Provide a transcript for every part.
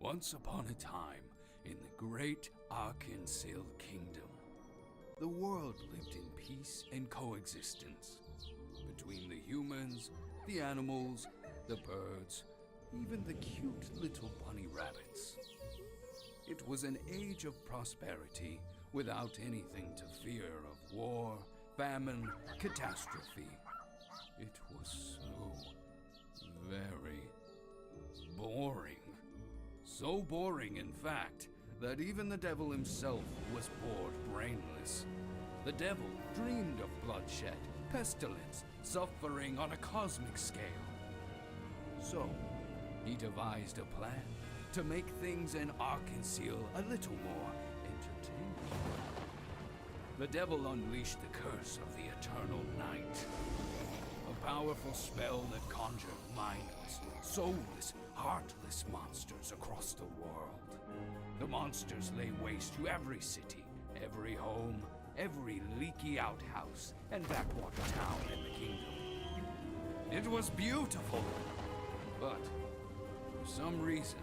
Once upon a time, in the great Arkansas Kingdom, the world lived in peace and coexistence between the humans, the animals, the birds, even the cute little bunny rabbits. It was an age of prosperity without anything to fear of war, famine, catastrophe. It was so very boring. So boring, in fact, that even the devil himself was bored brainless. The devil dreamed of bloodshed, pestilence, suffering on a cosmic scale. So, he devised a plan to make things in Arkansas a little more entertaining. The devil unleashed the curse of the eternal night, a powerful spell that conjured mindless, soulless, heartless monsters across the world. The monsters lay waste to every city, every home, every leaky outhouse, and backwater town in the kingdom. It was beautiful, but for some reason,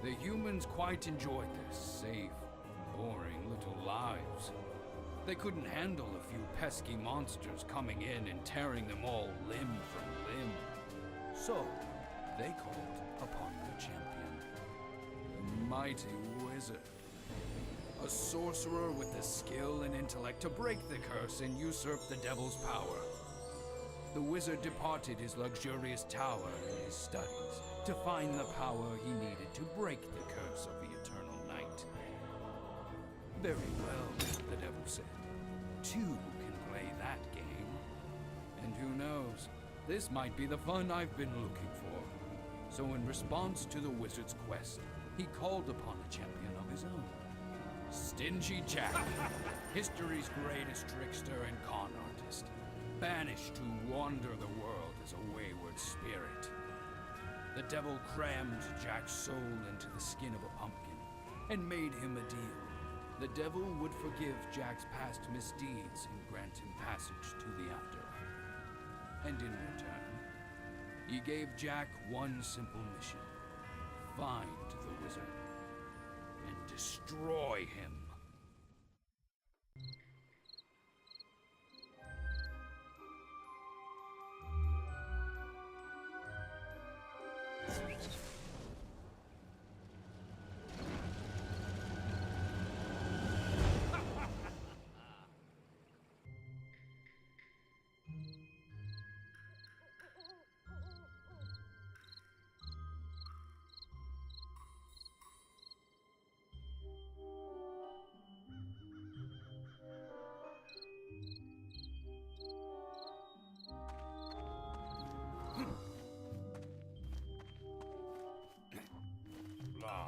the humans quite enjoyed their safe, boring little lives. They couldn't handle a few pesky monsters coming in and tearing them all limb from limb. So, they called upon their champion, the mighty wizard. A sorcerer with the skill and intellect to break the curse and usurp the devil's power. The wizard departed his luxurious tower and his studies to find the power he needed to break the curse of the eternal night. Very well, the devil said. Two can play that game. And who knows, this might be the fun I've been looking for. So in response to the wizard's quest, he called upon a champion of his own. Stingy Jack, history's greatest trickster and con artist, banished to wander the world as a wayward spirit. The devil crammed Jack's soul into the skin of a pumpkin and made him a deal. The devil would forgive Jack's past misdeeds and grant him passage to the afterlife. And in return, he gave Jack one simple mission: find the wizard and destroy him. Blah.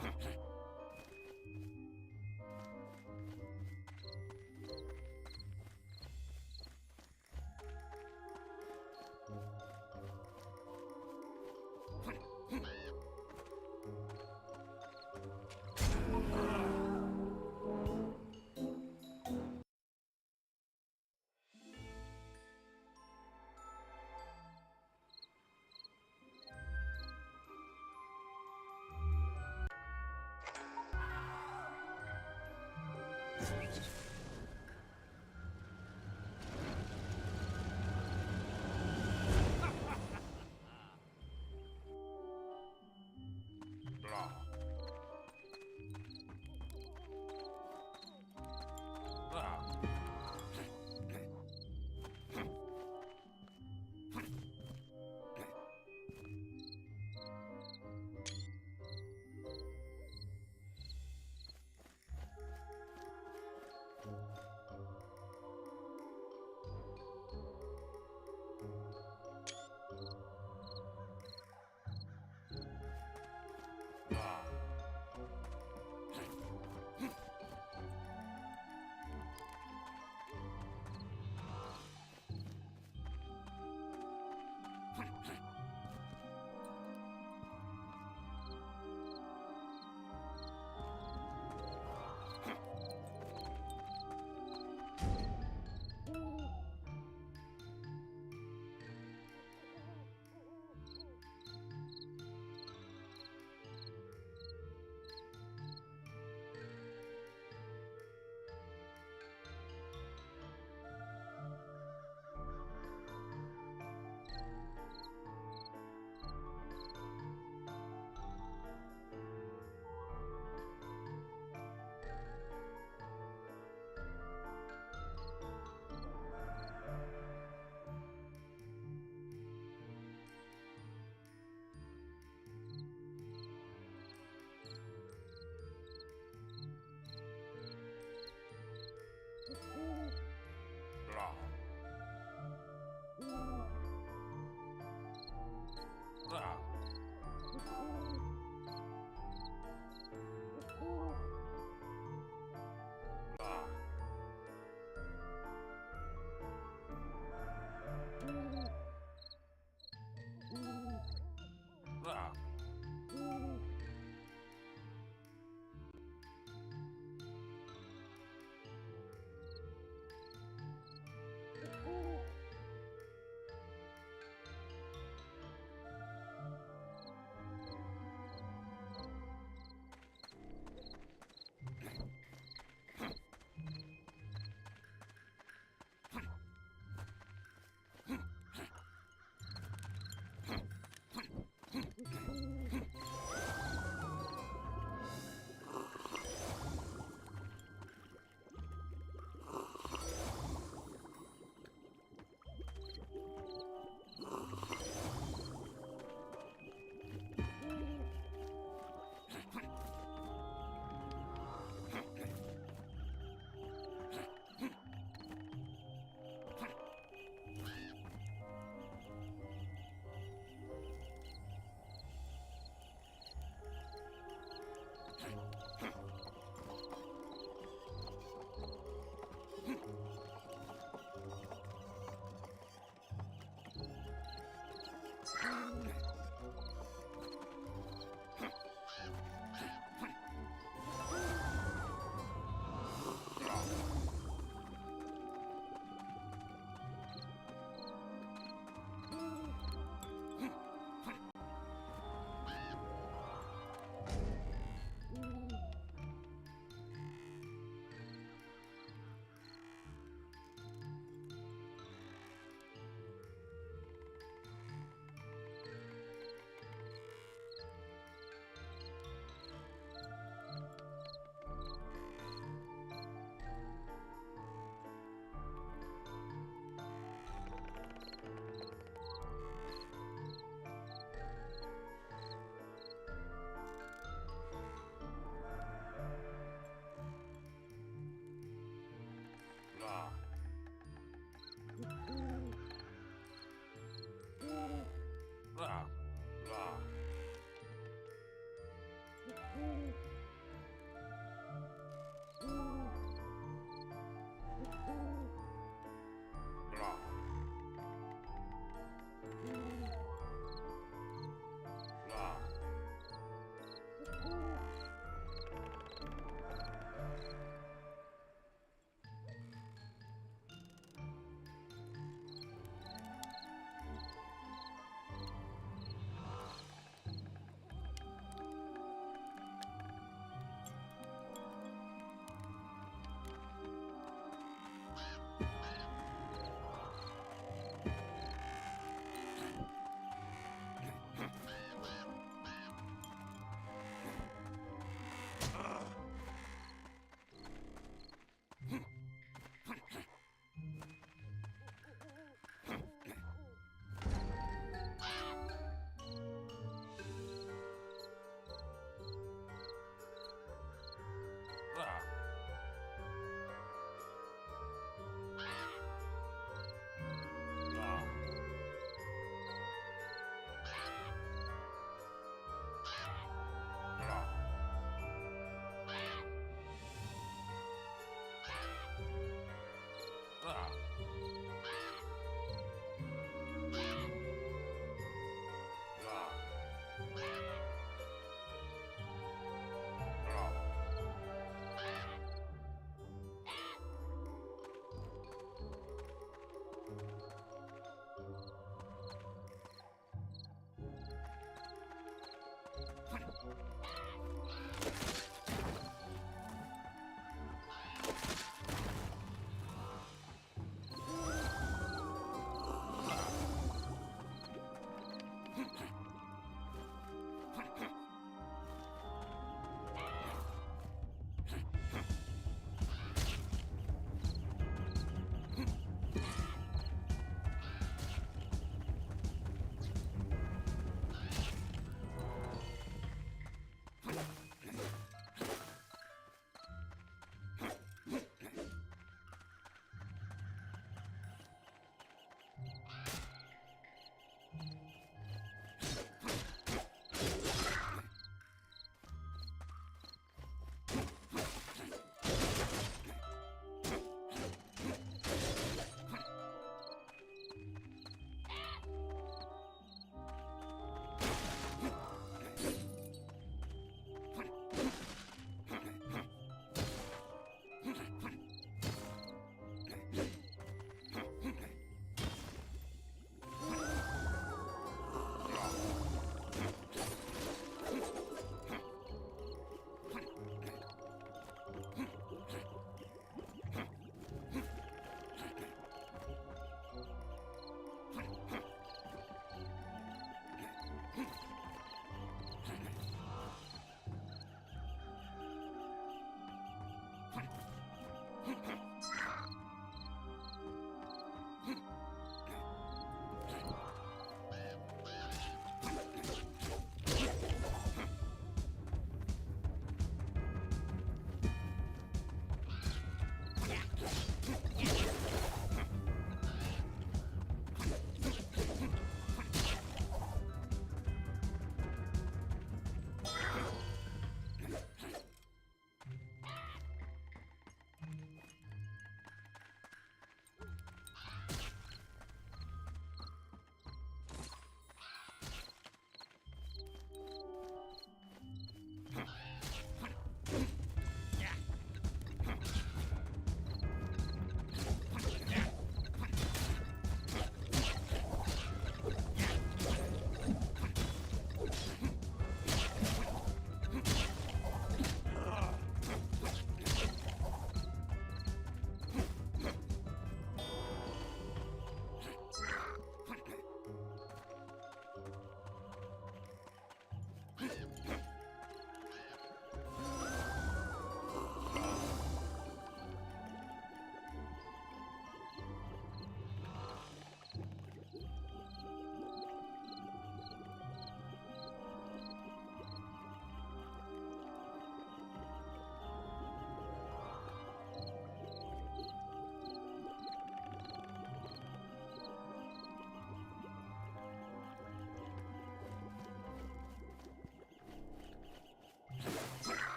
Ah.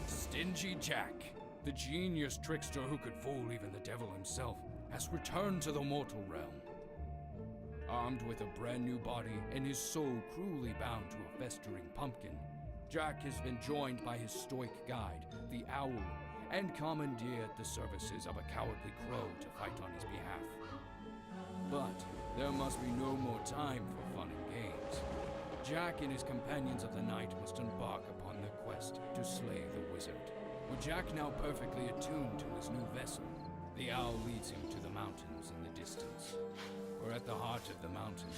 Stingy Jack, the genius trickster who could fool even the devil himself, has returned to the mortal realm. Armed with a brand new body and his soul cruelly bound to a festering pumpkin, Jack has been joined by his stoic guide, the Owl, and commandeered the services of a cowardly crow to fight on his behalf. But there must be no more time for fun and games. Jack and his companions of the night must embark upon their quest to slay the wizard. With Jack now perfectly attuned to his new vessel, the owl leads him to the mountains in the distance. For at the heart of the mountain,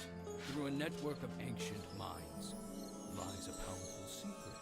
through a network of ancient mines, lies a powerful secret.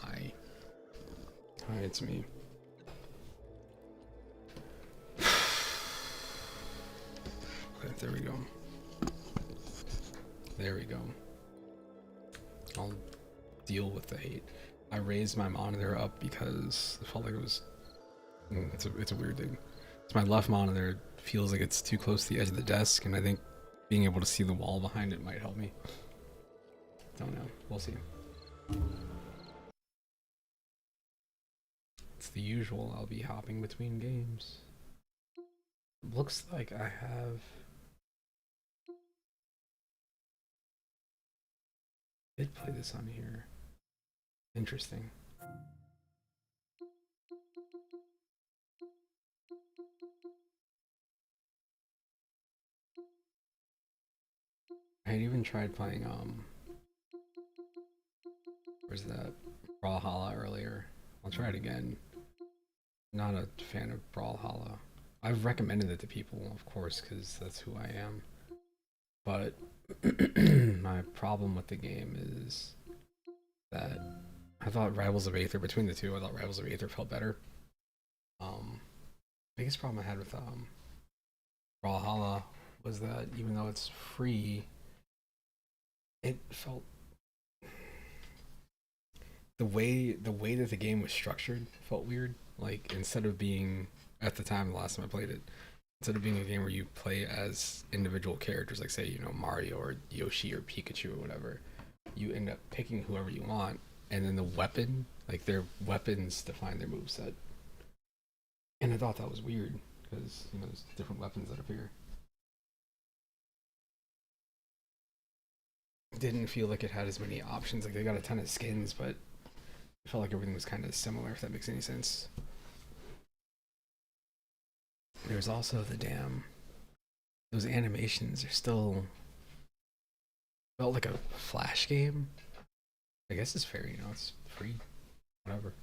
Hi. Hi, it's me. Okay, there we go. There we go. I'll deal with the hate. I raised my monitor up because I felt like it was... It's a weird thing. It's my left monitor. Feels like it's too close to the edge of the desk, and I think being able to see the wall behind it might help me. Don't know. We'll see. It's the usual. I'll be hopping between games. Looks like I have... did play this on here. Interesting. I had even tried playing where's that? Brawlhalla earlier. I'll try it again. Not a fan of Brawlhalla. I've recommended it to people, of course, because that's who I am. But my problem with the game is that I thought Rivals of Aether, between the two, I thought Rivals of Aether felt better. Biggest problem I had with Brawlhalla was that even though it's free, it felt the way that the game was structured felt weird. Like, instead of being, at the time, the last time I played it, instead of being a game where you play as individual characters, like say, you know, Mario or Yoshi or Pikachu or whatever, you end up picking whoever you want, and then the weapon, like their weapons define their moveset. And I thought that was weird, because, you know, there's different weapons that appear. Didn't feel like it had as many options. Like, they got a ton of skins, but it felt like everything was kind of similar, if that makes any sense. There's also the damn... Those animations are still... Felt like a Flash game. I guess it's fair, you know, it's free. Whatever.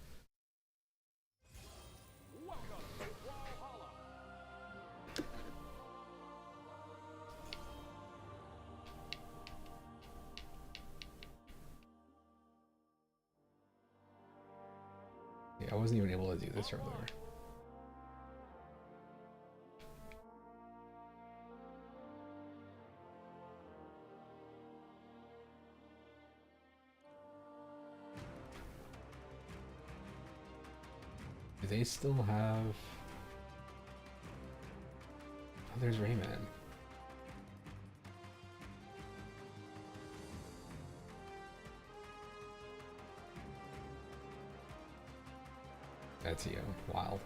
Yeah, I wasn't even able to do this earlier. Do they still have... Oh, there's Rayman. That's, yeah, wild.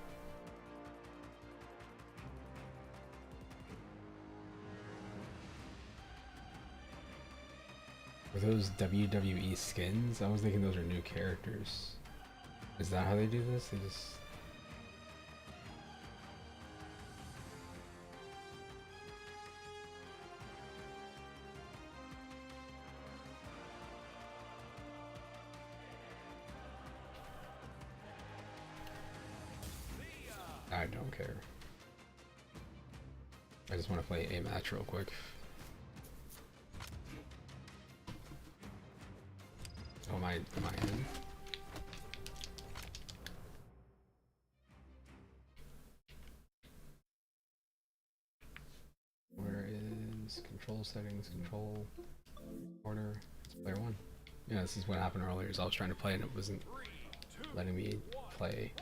Were those WWE skins? I was thinking those are new characters. Is that how they do this? They just... I don't care. I just want to play a match real quick. Oh, am I in? Where is control settings, control order? It's player one. Yeah, this is what happened earlier. Is I was trying to play and it wasn't letting me play.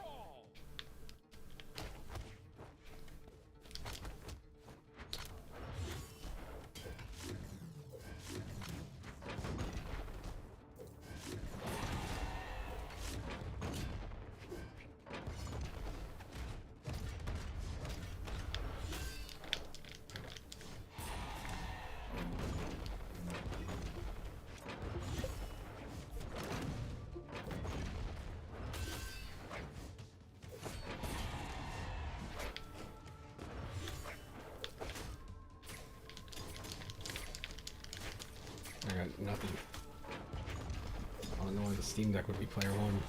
I got nothing. I don't know why the Steam Deck would be player one.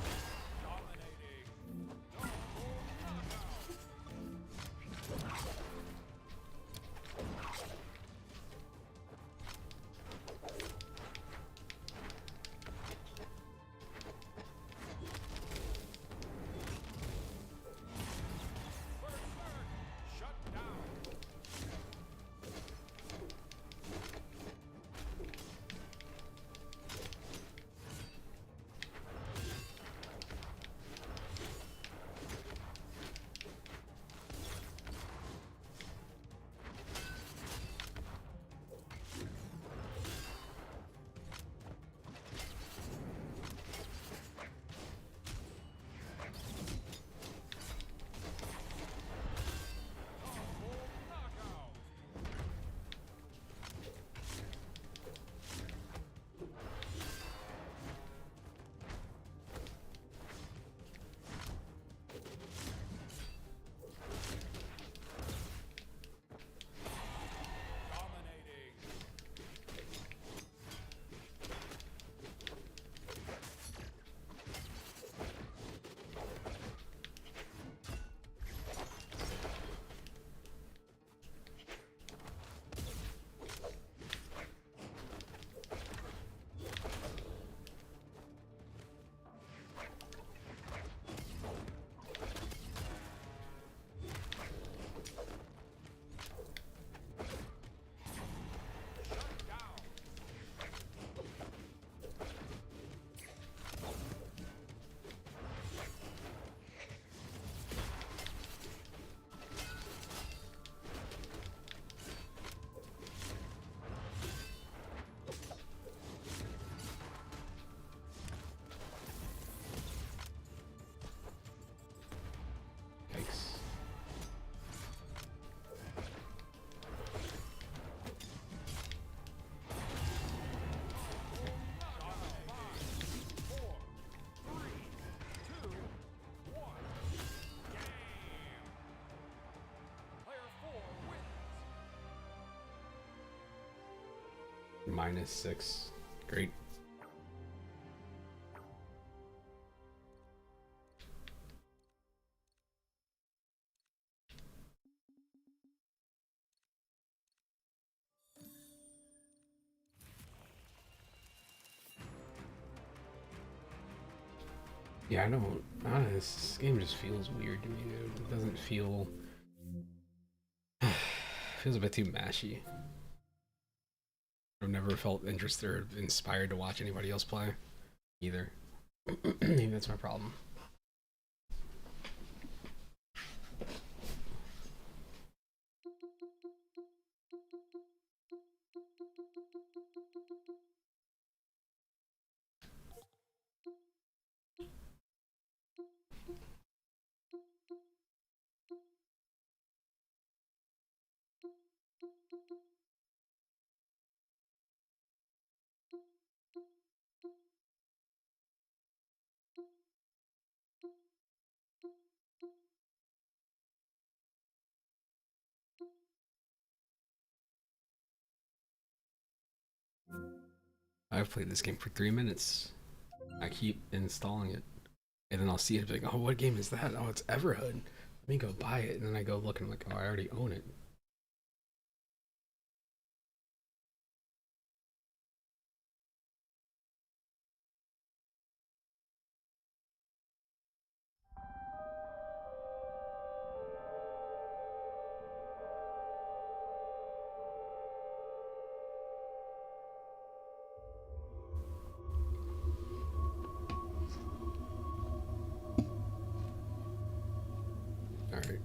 -6. Great. Yeah, I don't. This game just feels weird to me, dude. It doesn't feel. Feels a bit too mashy. I've never felt interested or inspired to watch anybody else play either. Maybe that's my problem. I've played this game for 3 minutes. I keep installing it, and then I'll see it and be like, "Oh, what game is that? Oh, it's Everhood. Let me go buy it." And then I go look and I'm like, "Oh, I already own it." All right.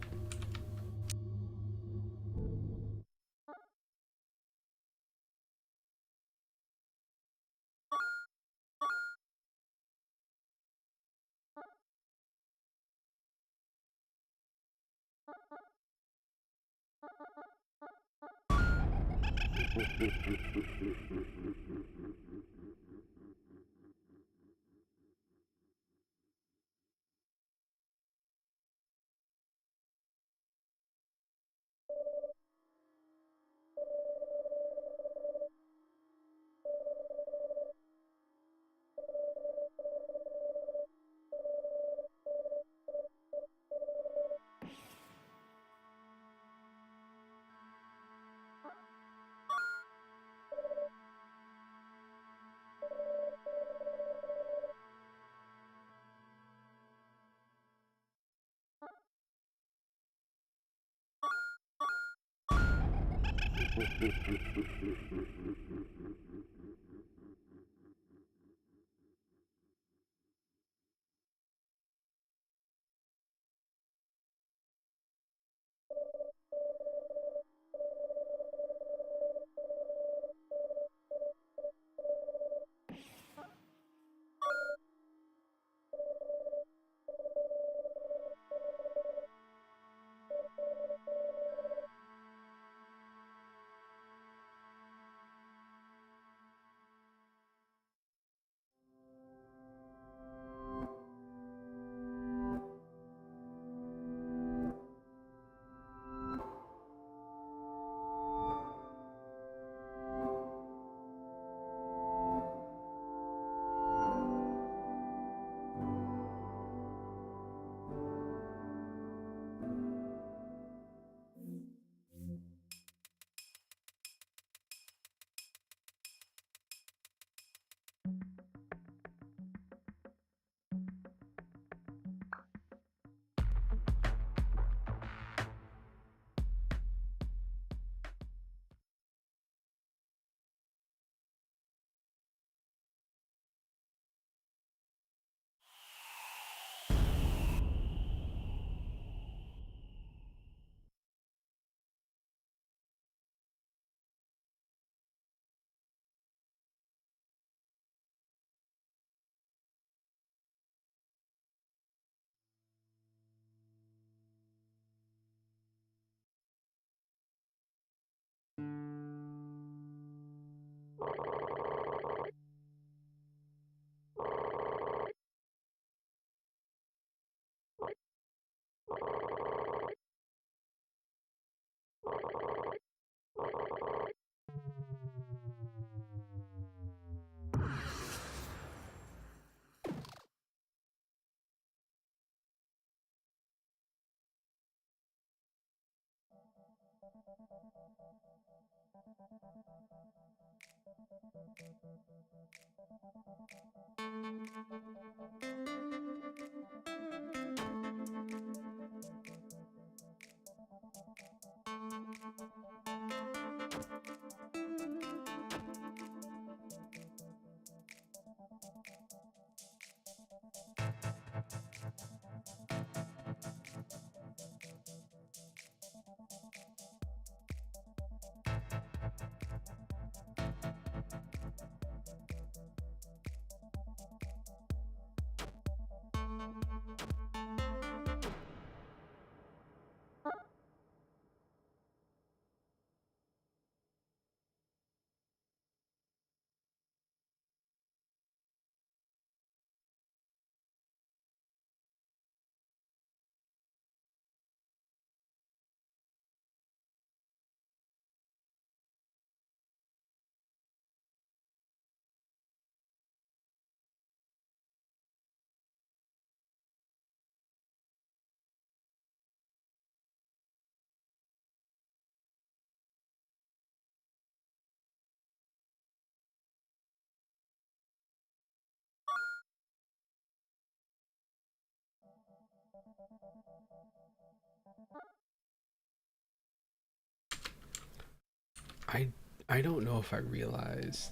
I I don't know if I realized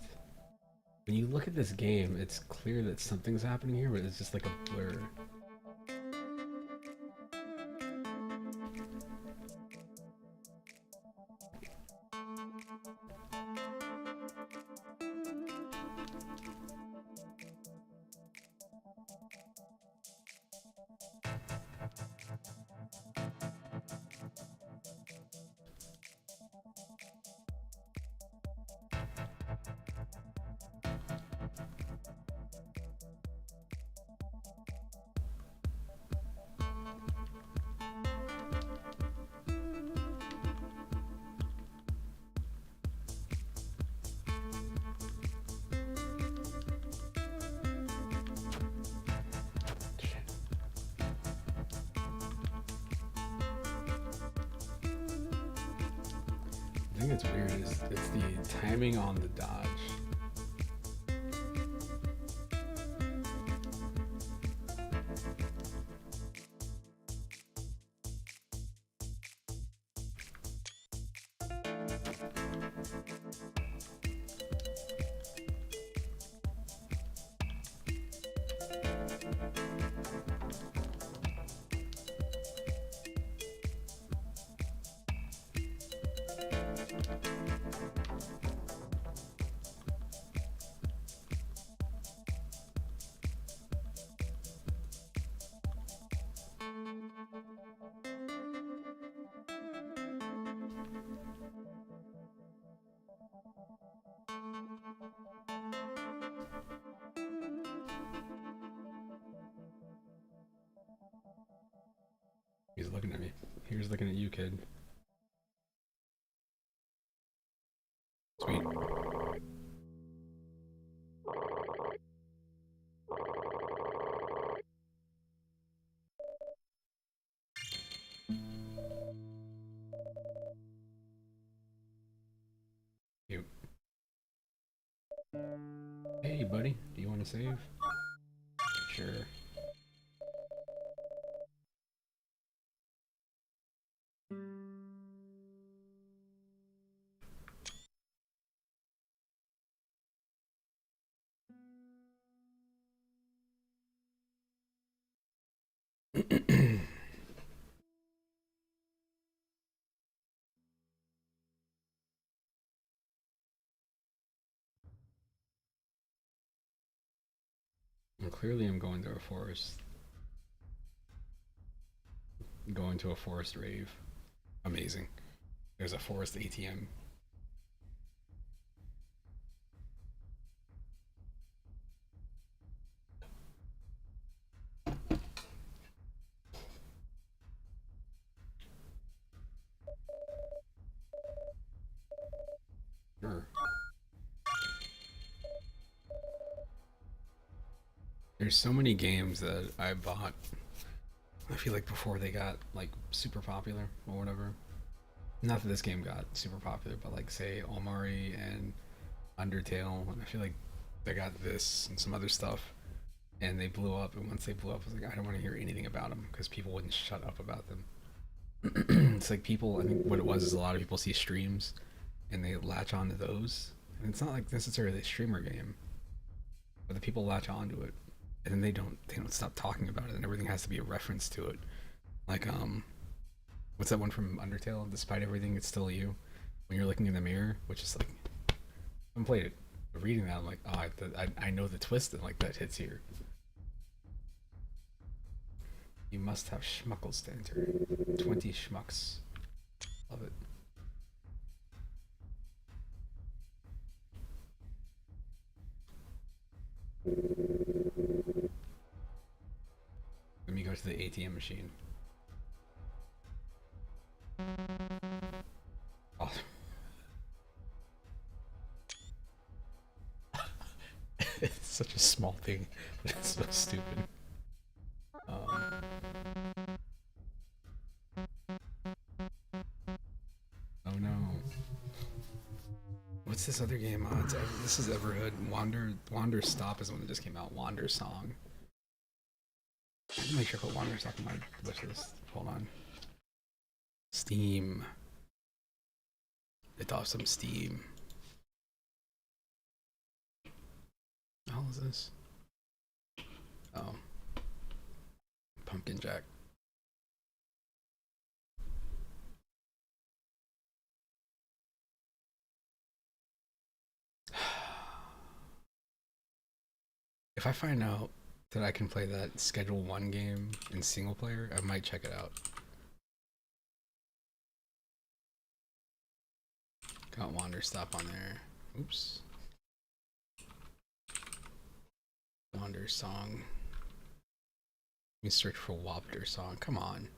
when you look at this game, it's clear that something's happening here, but it's just like a blur. The thing that's weird is it's the timing on the dodge. He's looking at me. Here's looking at you, kid. Sweet. Cute. Hey, buddy. Do you want to save? Sure. Well, clearly I'm going to a forest. Going to a forest rave. Amazing. There's a forest ATM. Sure. There's so many games that I bought, I feel like before they got like super popular or whatever. Not that this game got super popular, but like say Omari and Undertale, and I feel like they got this and some other stuff, and they blew up. And once they blew up, I was like, I don't want to hear anything about them because people wouldn't shut up about them. It's like people. I think what it was is a lot of people see streams, and they latch onto those, and it's not like necessarily a streamer game, but the people latch onto it, and then they don't stop talking about it, and everything has to be a reference to it. Like what's that one from Undertale? Despite everything, it's still you. When you're looking in the mirror, which is like, I haven't played it, but reading that, I'm like, oh, I know the twist, and like that hits here. You must have schmuckles to enter. 20 schmucks. Love it. Let me go to the ATM machine. Oh. It's such a small thing, but it's so stupid. Oh no. What's this other game on? This is Everhood. Wander Stop is one that just came out. Wander Song. Let me make sure I put Wander Stop on my wish list. Hold on. Steam. It's off some Steam. What the hell is this? Oh. Pumpkin Jack. If I find out that I can play that Schedule 1 game in single player, I might check it out. Got Wander Stop on there. Oops. Wander Song. Let me search for Wander Song. Come on.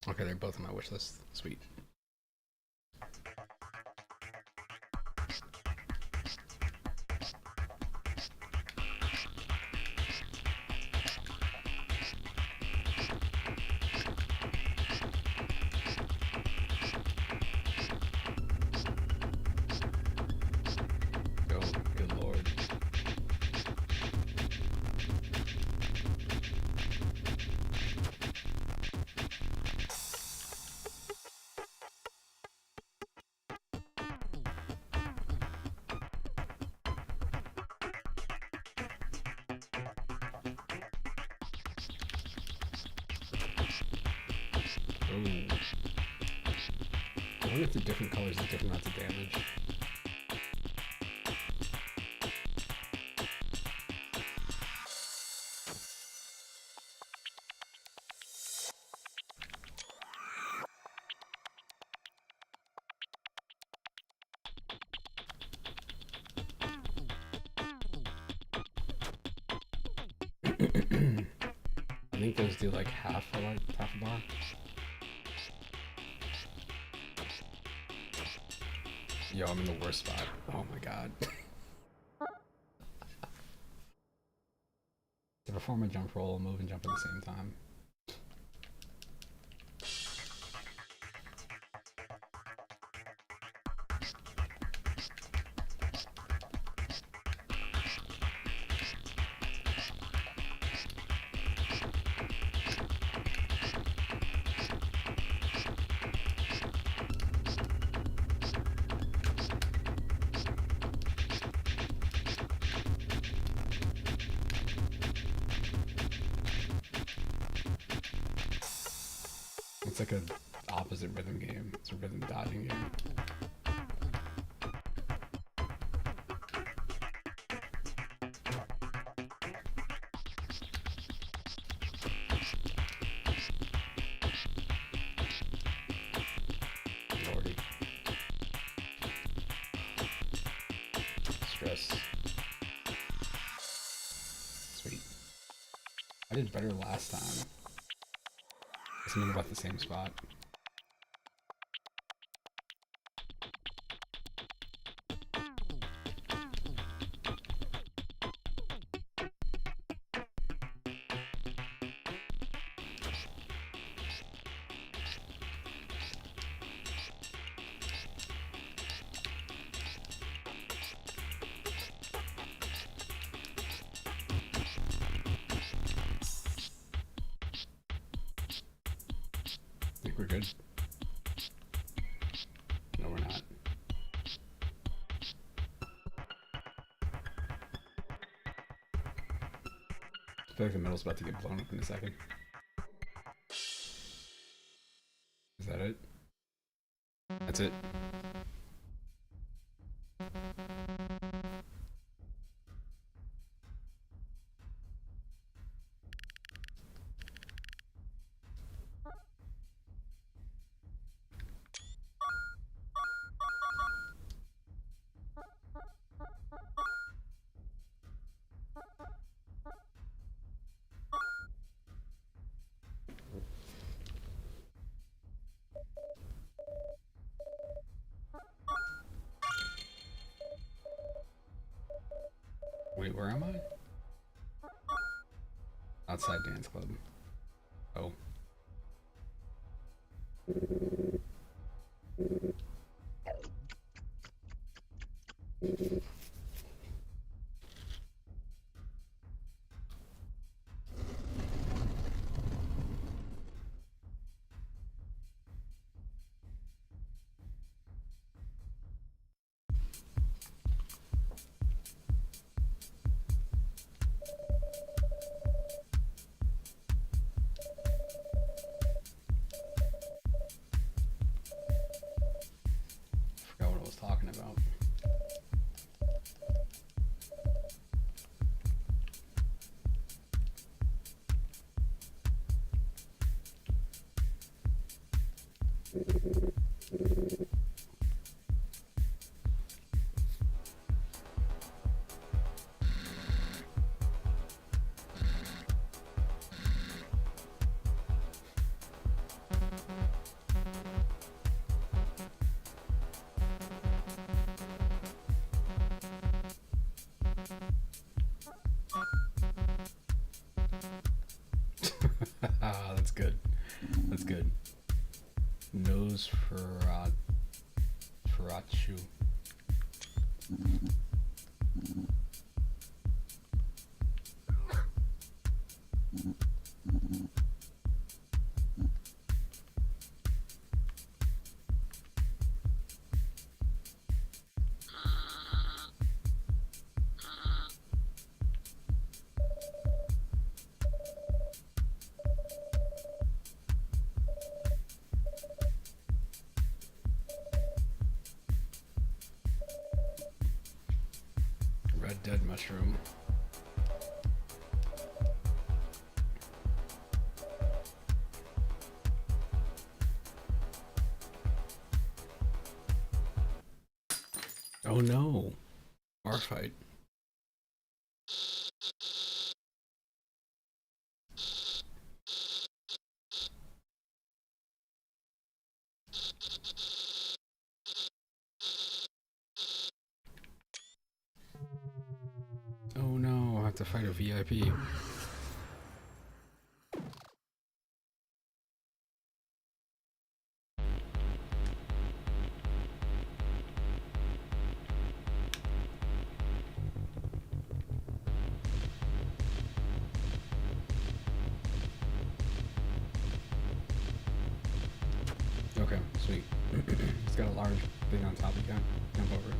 Okay, they're both on my wish list. Sweet. Oh, good lord. Ooh. I wonder if the different colors do different amounts of damage. I think those do like half a bar. Yo, I'm in the worst spot. Oh my god. To perform a jump roll, move and jump at the same time. It's like a opposite rhythm game. It's a rhythm dodging game. Lordy. Stress. Sweet. I did better last time. Something about the same spot. We're good. No, we're not. I feel like the middle's about to get blown up in a second. Is that it? That's it. Wait, where am I? Outside dance club. Oh. Forgot what I was talking about. That's good. That's good. Nosferatu. Red Dead Mushroom. Oh no. Bar fight. Oh no, I have to fight a VIP. Okay, sweet. It's got a large thing on top again. Jump over it.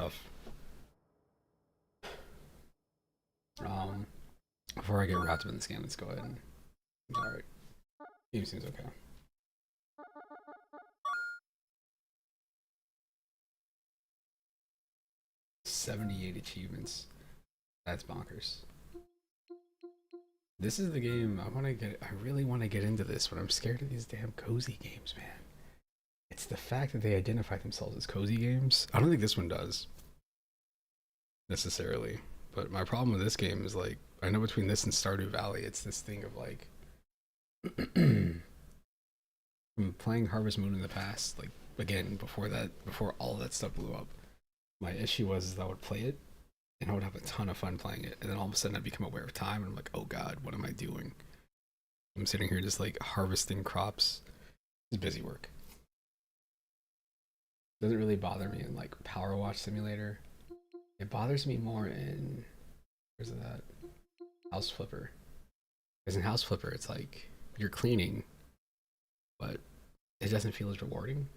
tough. Before I get wrapped up in this game, let's go ahead and. Alright. Game seems okay. 78 achievements. That's bonkers. This is the game I really want to get into this, but I'm scared of these damn cozy games, man. It's the fact that they identify themselves as cozy games. I don't think this one does. Necessarily. But my problem with this game is like, I know between this and Stardew Valley, it's this thing of like, from playing Harvest Moon in the past, like, again, before all that stuff blew up, my issue was I would play it, and I would have a ton of fun playing it, and then all of a sudden I'd become aware of time, and I'm like, oh god, what am I doing? I'm sitting here just like harvesting crops. It's busy work. Doesn't really bother me in like Power Watch Simulator. It bothers me more in, where's that? House Flipper. Because in House Flipper, it's like you're cleaning, but it doesn't feel as rewarding.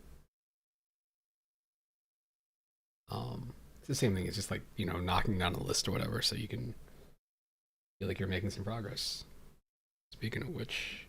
It's the same thing. It's just like, you know, knocking down a list or whatever, so you can feel like you're making some progress. Speaking of which,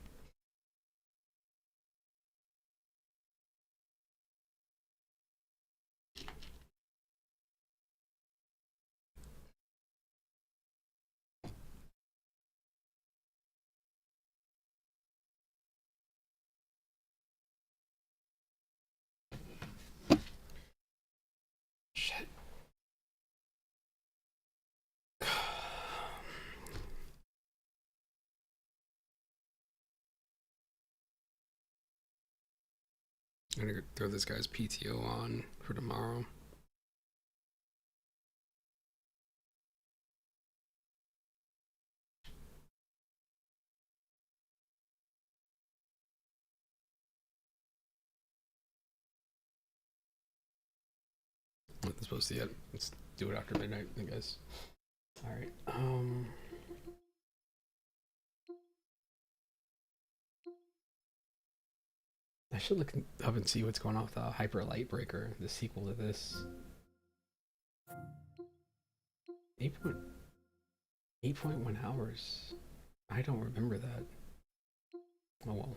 shit. I'm gonna throw this guy's PTO on for tomorrow. Not supposed to yet. Let's do it after midnight, I guess. Alright, I should look up and see what's going on with Hyper Light Breaker, the sequel to this. 8.1 hours. I don't remember that. Oh well.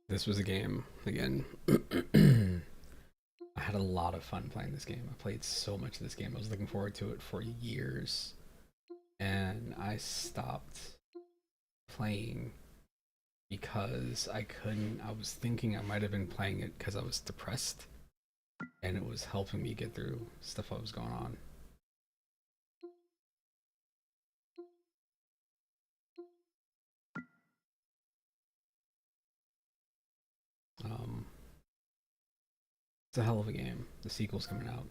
This was a game, again. I had a lot of fun playing this game. I played so much of this game. I was looking forward to it for years. And I stopped playing because I couldn't. I was thinking I might have been playing it because I was depressed. And it was helping me get through stuff that was going on. It's a hell of a game. The sequel's coming out.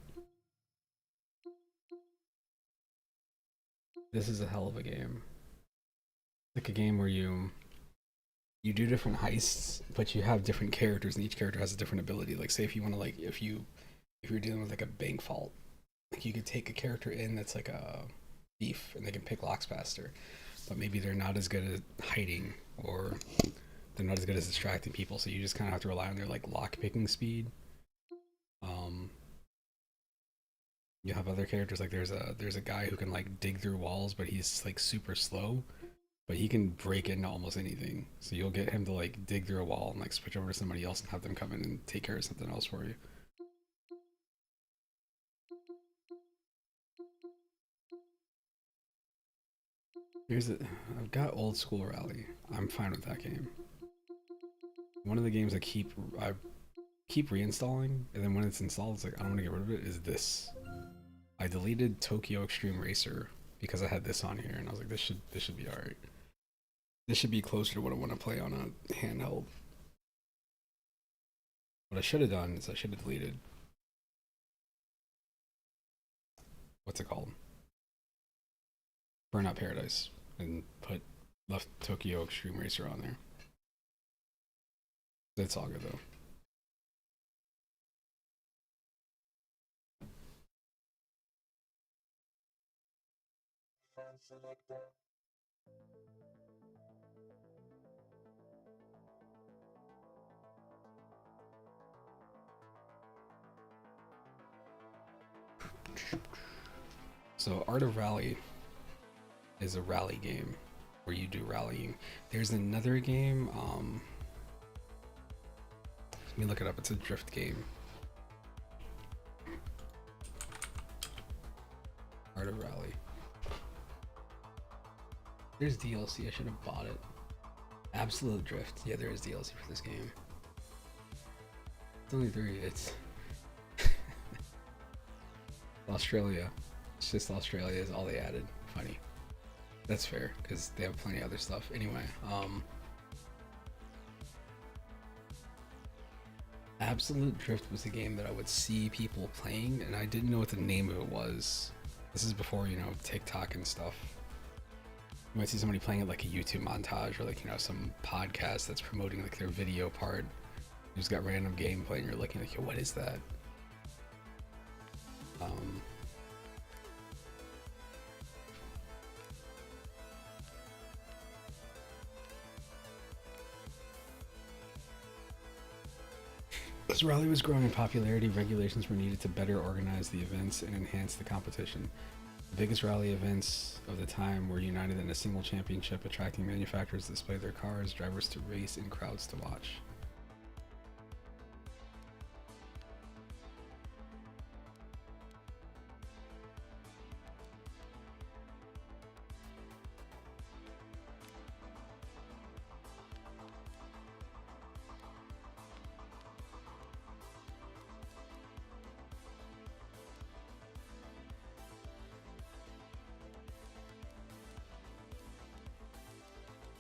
This is a hell of a game. Like a game where you do different heists, but you have different characters, and each character has a different ability. Like, say if you want to, like, if you're dealing with like a bank vault, like you could take a character in that's like a thief, and they can pick locks faster, but maybe they're not as good at hiding, or they're not as good as distracting people. So you just kind of have to rely on their like lock picking speed. You have other characters, like there's a guy who can like dig through walls, but he's like super slow, but he can break into almost anything. So you'll get him to like dig through a wall and like switch over to somebody else and have them come in and take care of something else for you. I've got Old School Rally. I'm fine with that game. One of the games I keep reinstalling, and then when it's installed, it's like I don't want to get rid of it. Is this? I deleted Tokyo Extreme Racer because I had this on here, and I was like, this should be alright. This should be closer to what I want to play on a handheld. What I should have done is I should have deleted, what's it called? Burnout Paradise, and left Tokyo Extreme Racer on there. That's all good though. So Art of Rally is a rally game where you do rallying. There's another game, let me look it up, it's a drift game. Art of Rally. There's DLC, I should have bought it. Absolute Drift. Yeah, there is DLC for this game. It's only 3, it's Australia. It's just Australia is all they added. Funny. That's fair, because they have plenty of other stuff. Anyway, Absolute Drift was a game that I would see people playing, and I didn't know what the name of it was. This is before, you know, TikTok and stuff. You might see somebody playing it like a YouTube montage, or like, you know, some podcast that's promoting like their video part. Who's got random gameplay, and you're looking like, yo, what is that? As Rally was growing in popularity, regulations were needed to better organize the events and enhance the competition. The biggest rally events of the time were united in a single championship, attracting manufacturers to display their cars, drivers to race, and crowds to watch.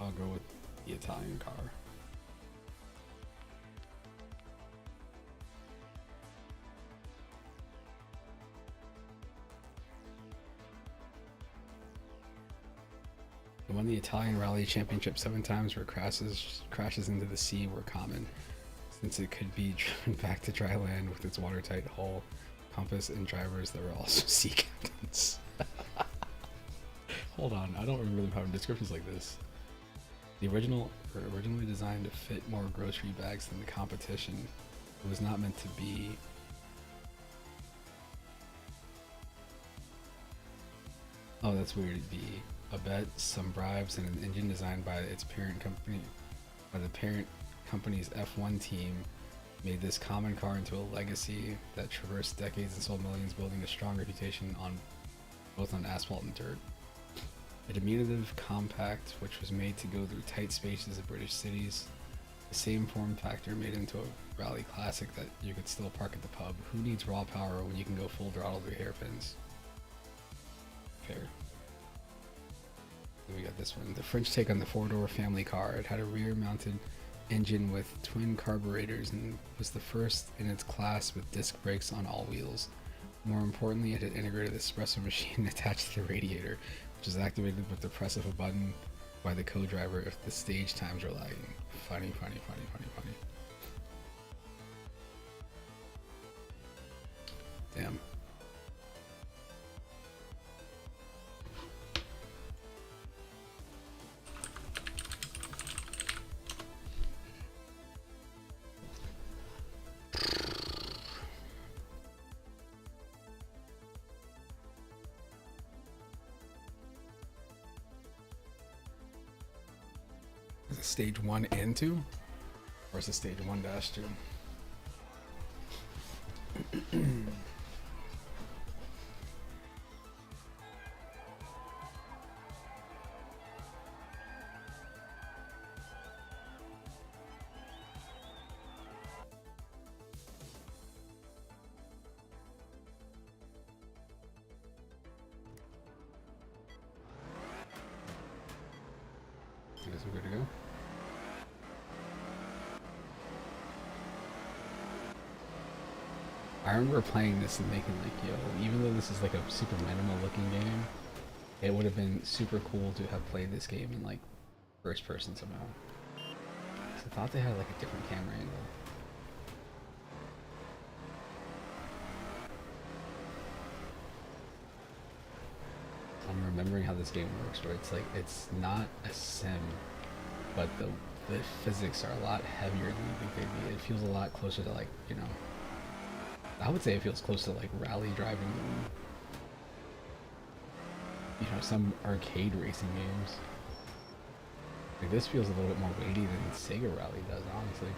I'll go with the Italian car. It won the Italian Rally Championship 7 times, where crashes into the sea were common, since it could be driven back to dry land with its watertight hull, compass, and drivers that were also sea captains. Hold on, I don't remember them having descriptions like this. The originally designed to fit more grocery bags than the competition. It was not meant to be. Oh, that's weird. It'd be a bet, some bribes, and an engine designed by its parent company, by the parent company's F1 team, made this common car into a legacy that traversed decades and sold millions, building a strong reputation on both on asphalt and dirt. A diminutive compact, which was made to go through tight spaces of British cities. The same form factor made into a rally classic that you could still park at the pub. Who needs raw power when you can go full throttle through hairpins? Fair. Then we got this one. The French take on the 4-door family car. It had a rear-mounted engine with twin carburetors and was the first in its class with disc brakes on all wheels. More importantly, it had integrated espresso machine attached to the radiator, which is activated with the press of a button by the co-driver if the stage times are lagging. Funny. Damn. Is it stage 1 and 2? Or is it stage 1-2? I guess we're good to go. I remember playing this and thinking like, yo, even though this is like a super minimal looking game, it would have been super cool to have played this game in like first person somehow. So I thought they had like a different camera angle. I don't remember remembering how this game works, where it's like it's not a sim, but the physics are a lot heavier than you think they'd be. It feels a lot closer to like, you know, I would say it feels close to like rally driving than, you know, some arcade racing games. Like this feels a little bit more weighty than Sega Rally does, honestly.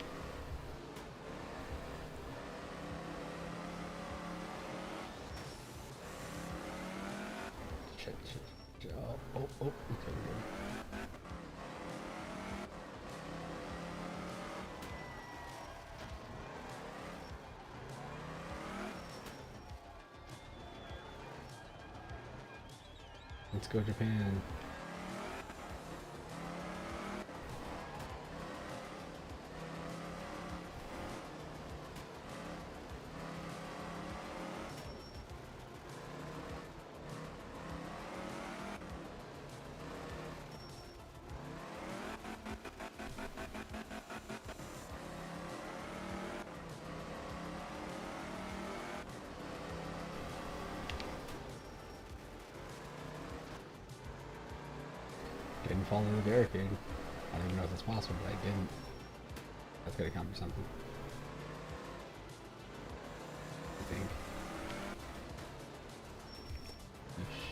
Oh, okay, we're good. Let's go Japan. Didn't fall in the barricade. I don't even know if that's possible, but I didn't. That's gotta count for something. I think. Eesh.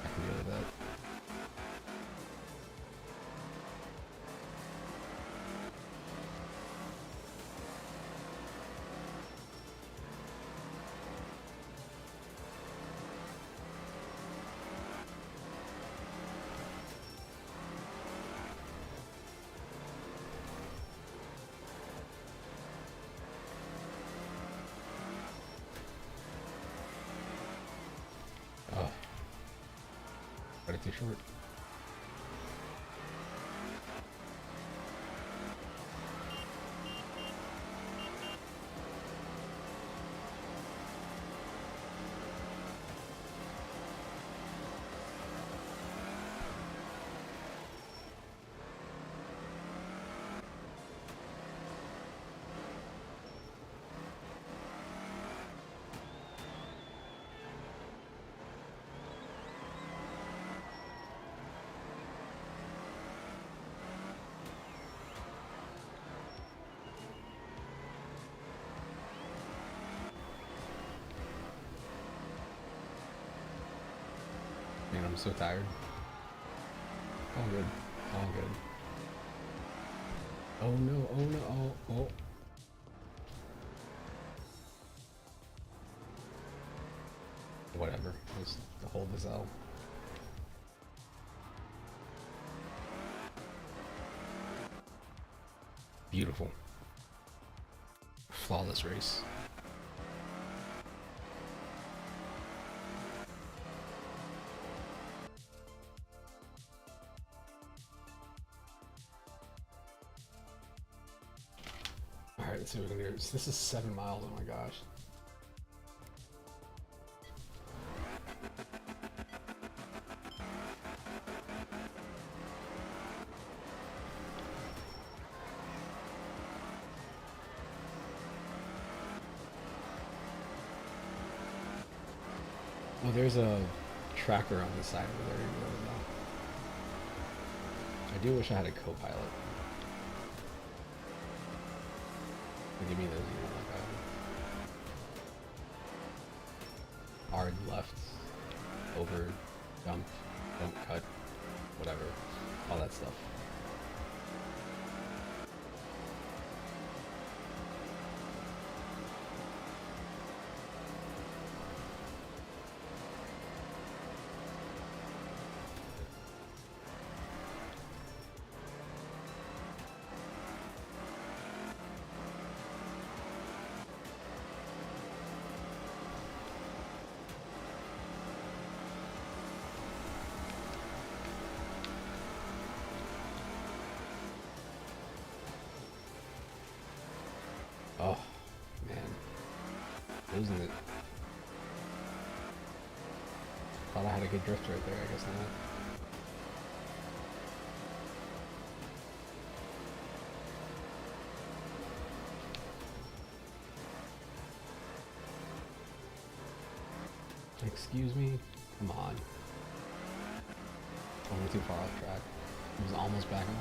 I can deal with that. Oh, but it's too short. Man, I'm so tired. All good. All good. Oh no, oh no, oh, oh. Whatever. Just hold this L. Beautiful. Flawless race. Alright, let's see what we can do. This is 7 miles, oh my gosh. Oh, there's a tracker on the side over there. I do wish I had a co-pilot. Give me those, you know, like hard left, over, jump, don't cut, whatever, all that stuff. Oh, man. Losing it. Thought I had a good drift right there, I guess not. Excuse me? Come on. Oh, we're too far off track. It was almost back on.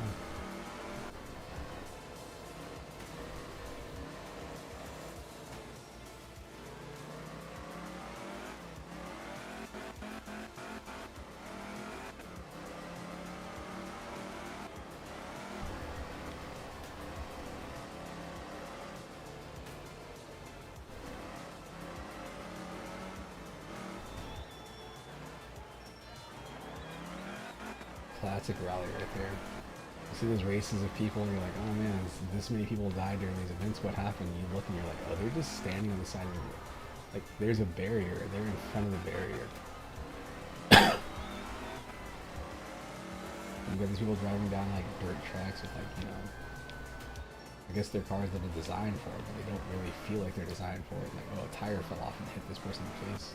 Classic rally right there. You see those races of people and you're like, oh man, this many people died during these events, what happened? You look and you're like, oh, they're just standing on the side of the road. Like, there's a barrier, they're in front of the barrier. You got these people driving down like dirt tracks with like, you know, I guess they're cars that are designed for it, but they don't really feel like they're designed for it. Like, oh, a tire fell off and hit this person in the face.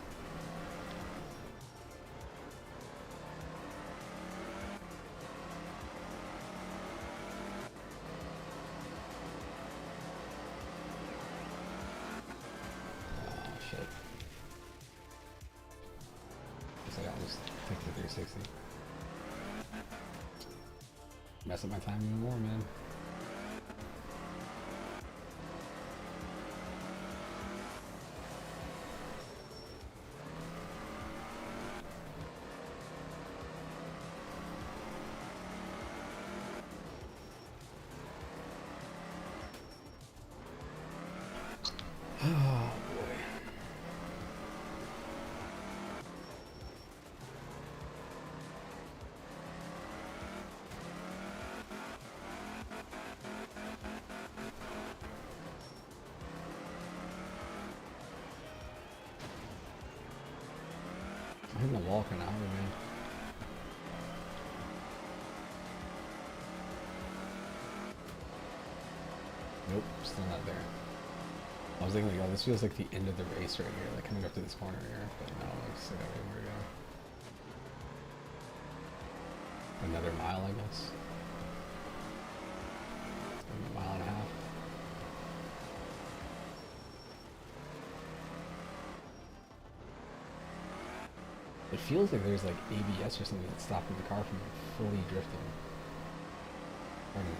Take the 360. Mess up my time even more, man. Oh boy. I'm hitting the wall for an hour, man. Nope, still not there. I was thinking like, oh, this feels like the end of the race right here, like coming up to this corner here, but no, I still got way more to go. Another mile, I guess. A mile and a half. It feels like there's like ABS or something that's stopping the car from fully drifting. I don't know.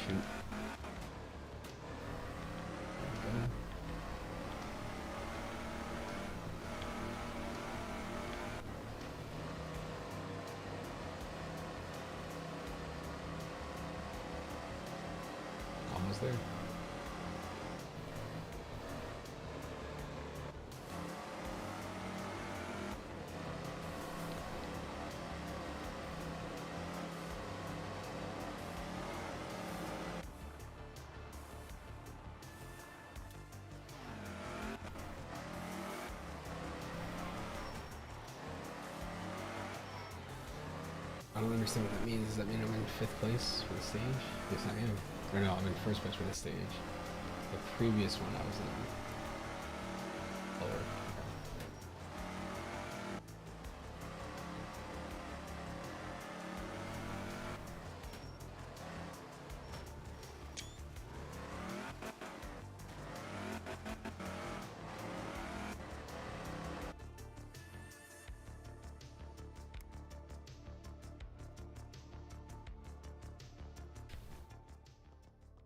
Shoot. There we go. Almost there. I don't understand what that means. Does that mean I'm in 5th place for the stage? Yes, I am. Or no, I'm in 1st place for the stage. The previous one I was in lower.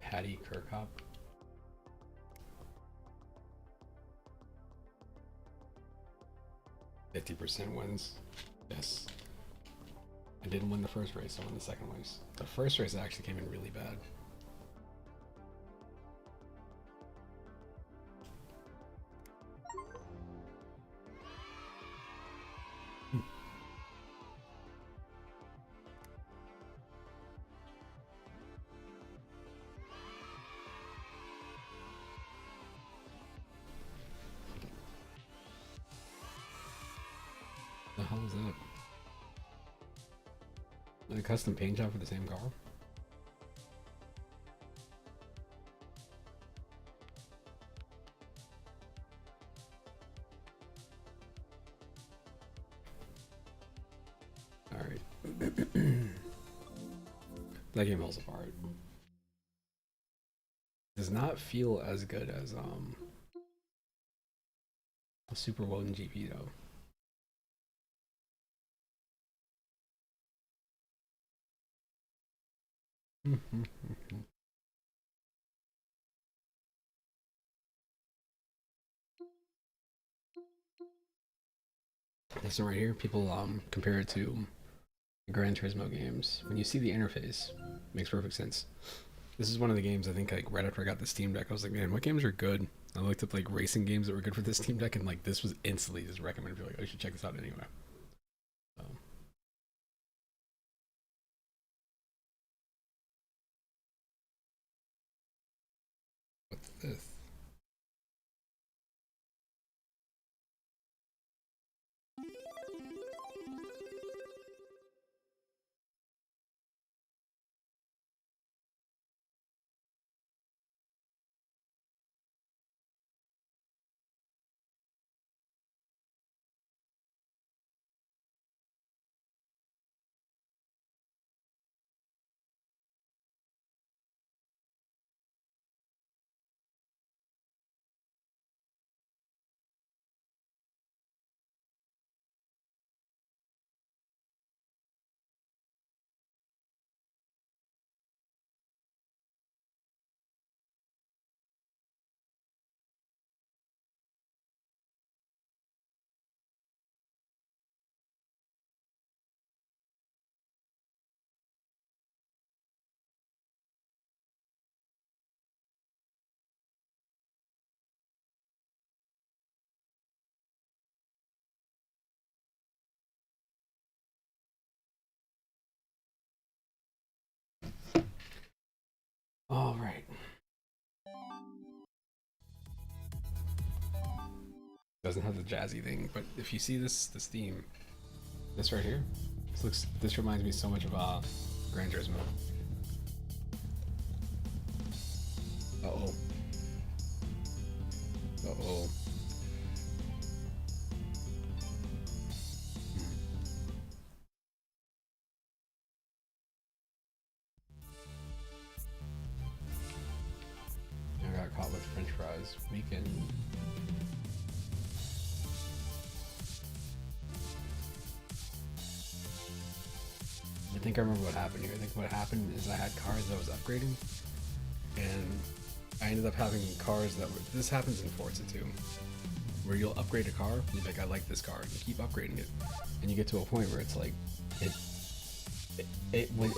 Patty Kirkhope. %50 wins. Yes. I didn't win the first race, I won the second race. The first race actually came in really bad. The hell is that? A custom paint job for the same car? That game falls apart. Does not feel as good as a Super Woden GP though. This one right here, people compare it to Gran Turismo games. When you see the interface, it makes perfect sense. This is one of the games I think like right after I got the Steam Deck, I was like, man, what games are good? I looked up like racing games that were good for the Steam Deck, and like this was instantly just recommended. Like, oh, you should check this out anyway. So. What's this? All right. Doesn't have the jazzy thing, but if you see this theme, this right here, this reminds me so much of Gran Turismo. Uh-oh. Uh-oh. I got caught with French fries. We can. I think I remember what happened here. I think what happened is I had cars that I was upgrading, and I ended up having cars that were. This happens in Forza too, where you'll upgrade a car. You're like, I like this car, and you keep upgrading it, and you get to a point where it's like, it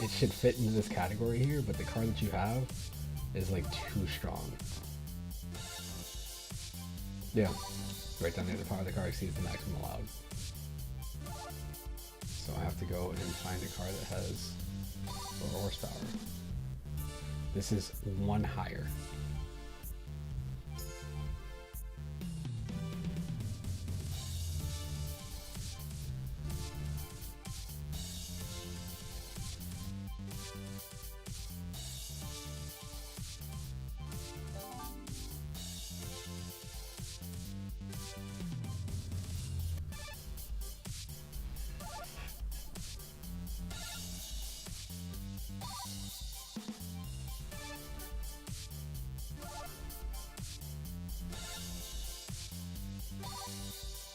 should fit into this category here, but the car that you have is like too strong. Yeah, right down there, the power of the car exceeds the maximum allowed. So I have to go and find a car that has 4 horsepower. This is 1 higher.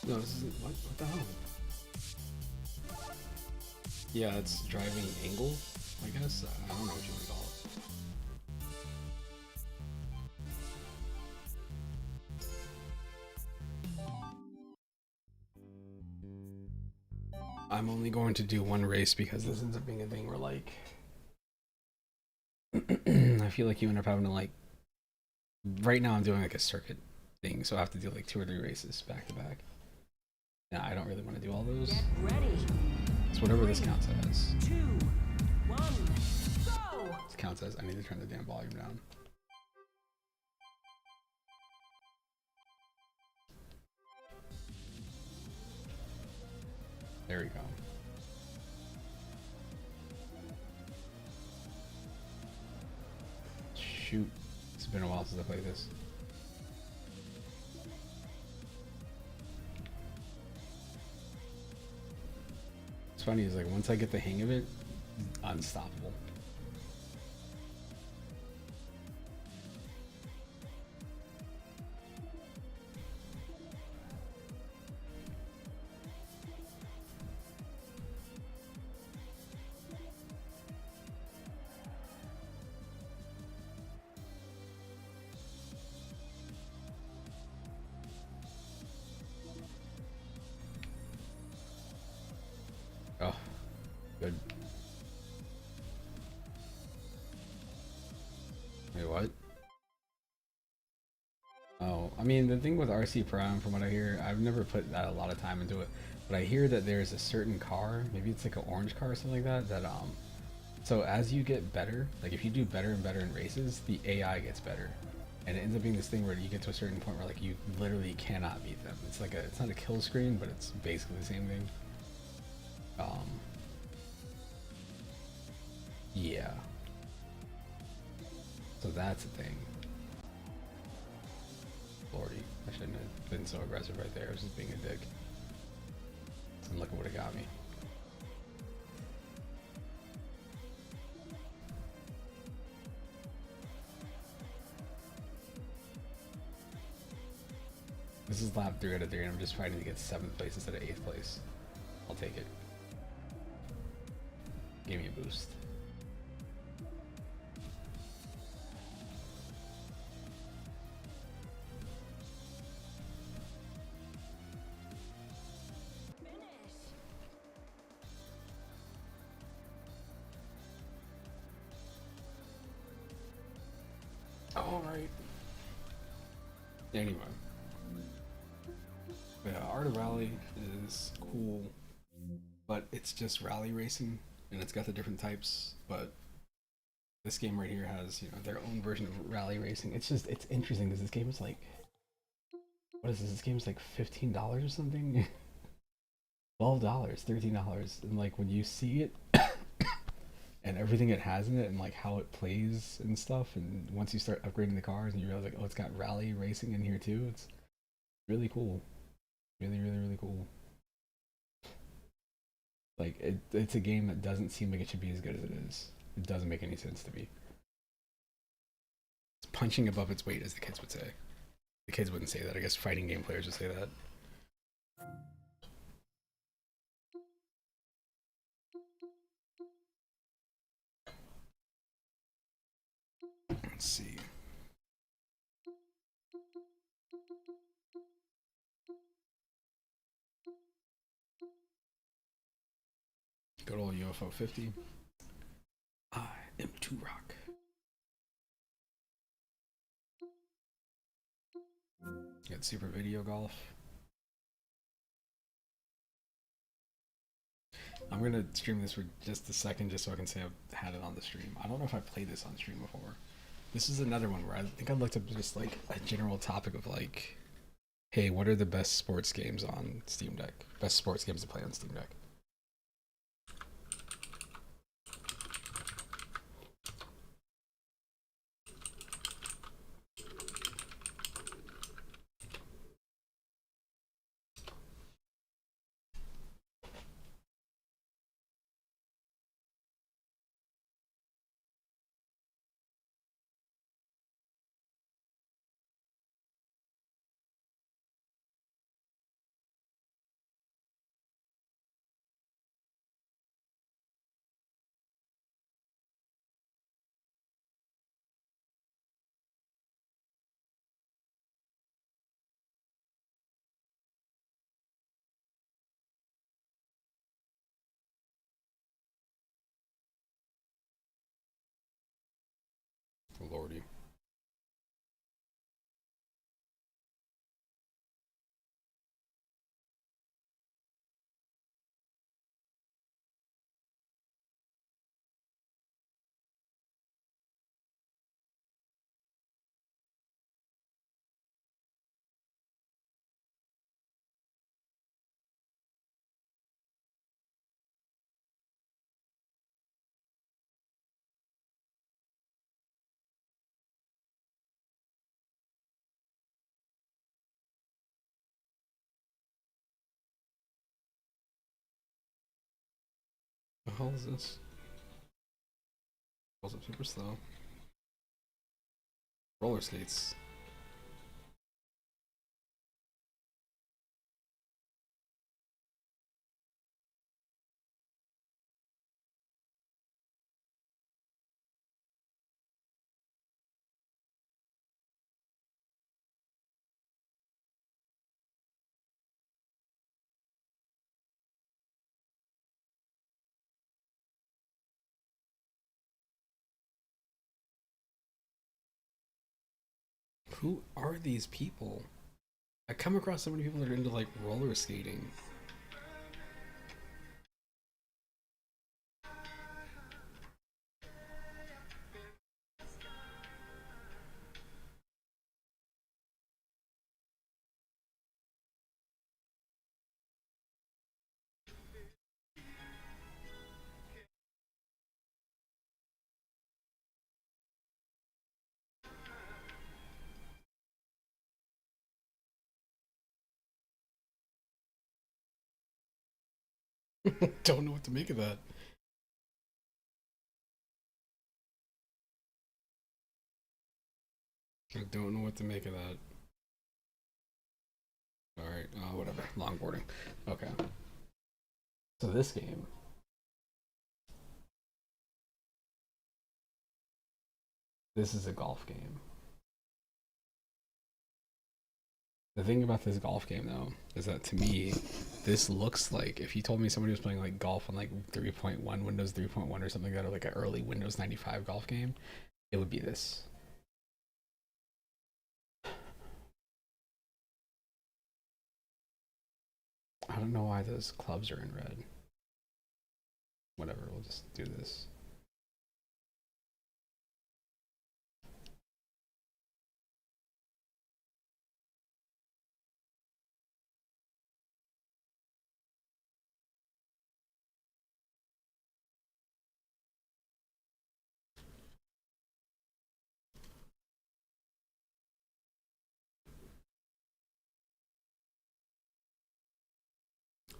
No, this isn't. What the hell? Yeah, it's driving angle, I guess. I don't know what you want to call it. I'm only going to do 1 race because this ends up being a thing where, like, I feel like you end up having to, like, right now I'm doing like a circuit thing, so I have to do like 2 or 3 races back to back. Now I don't really want to do all those. Get ready. So whatever this counts as. 2, 1, go! This counts as. I need to turn the damn volume down. There we go. Shoot. It's been a while since I played this. It's funny, is like once I get the hang of it, unstoppable. Oh, good. Wait, what? Oh, I mean, the thing with RC Prime, from what I hear, I've never put that a lot of time into it, but I hear that there's a certain car, maybe it's like an orange car or something like that, so as you get better, like if you do better and better in races, the AI gets better. And it ends up being this thing where you get to a certain point where like you literally cannot beat them. It's like it's not a kill screen, but it's basically the same thing. Yeah. So that's a thing. Lordy, I shouldn't have been so aggressive right there. I was just being a dick. And look at what it got me. This is lap 3 out of 3, and I'm just fighting to get 7th place instead of 8th place. I'll take it. Give me a boost. All right. Anyway. Yeah, Art of Rally is cool, but it's just rally racing, and it's got the different types, but this game right here has, you know, their own version of rally racing. It's interesting because this game is like, what is this? This game is like $15 or something? $12, $13. And like when you see it and everything it has in it and like how it plays and stuff, and once you start upgrading the cars and you realize like, oh, it's got rally racing in here too, it's really cool. Really, really, really cool. Like it's a game that doesn't seem like it should be as good as it is. It doesn't make any sense to me. It's punching above its weight, as the kids would say. The kids wouldn't say that. I guess fighting game players would say that. Let's see. Good old UFO 50. I am 2Rock. Got Super Video Golf. I'm gonna stream this for just a second just so I can say I've had it on the stream. I don't know if I played this on stream before. This is another one where I think I looked up just like a general topic of like, hey, what are the best sports games on Steam Deck? Best sports games to play on Steam Deck. hell is this? Goes up super slow. Roller skates. Who are these people? I come across so many people that are into like roller skating. Don't know what to make of that. I don't know what to make of that. Alright, whatever. Longboarding. Okay. So this game. This is a golf game. The thing about this golf game, though, is that to me, this looks like if you told me somebody was playing like golf on like 3.1, Windows 3.1 or something like that, or like an early Windows 95 golf game, it would be this. I don't know why those clubs are in red. Whatever, we'll just do this.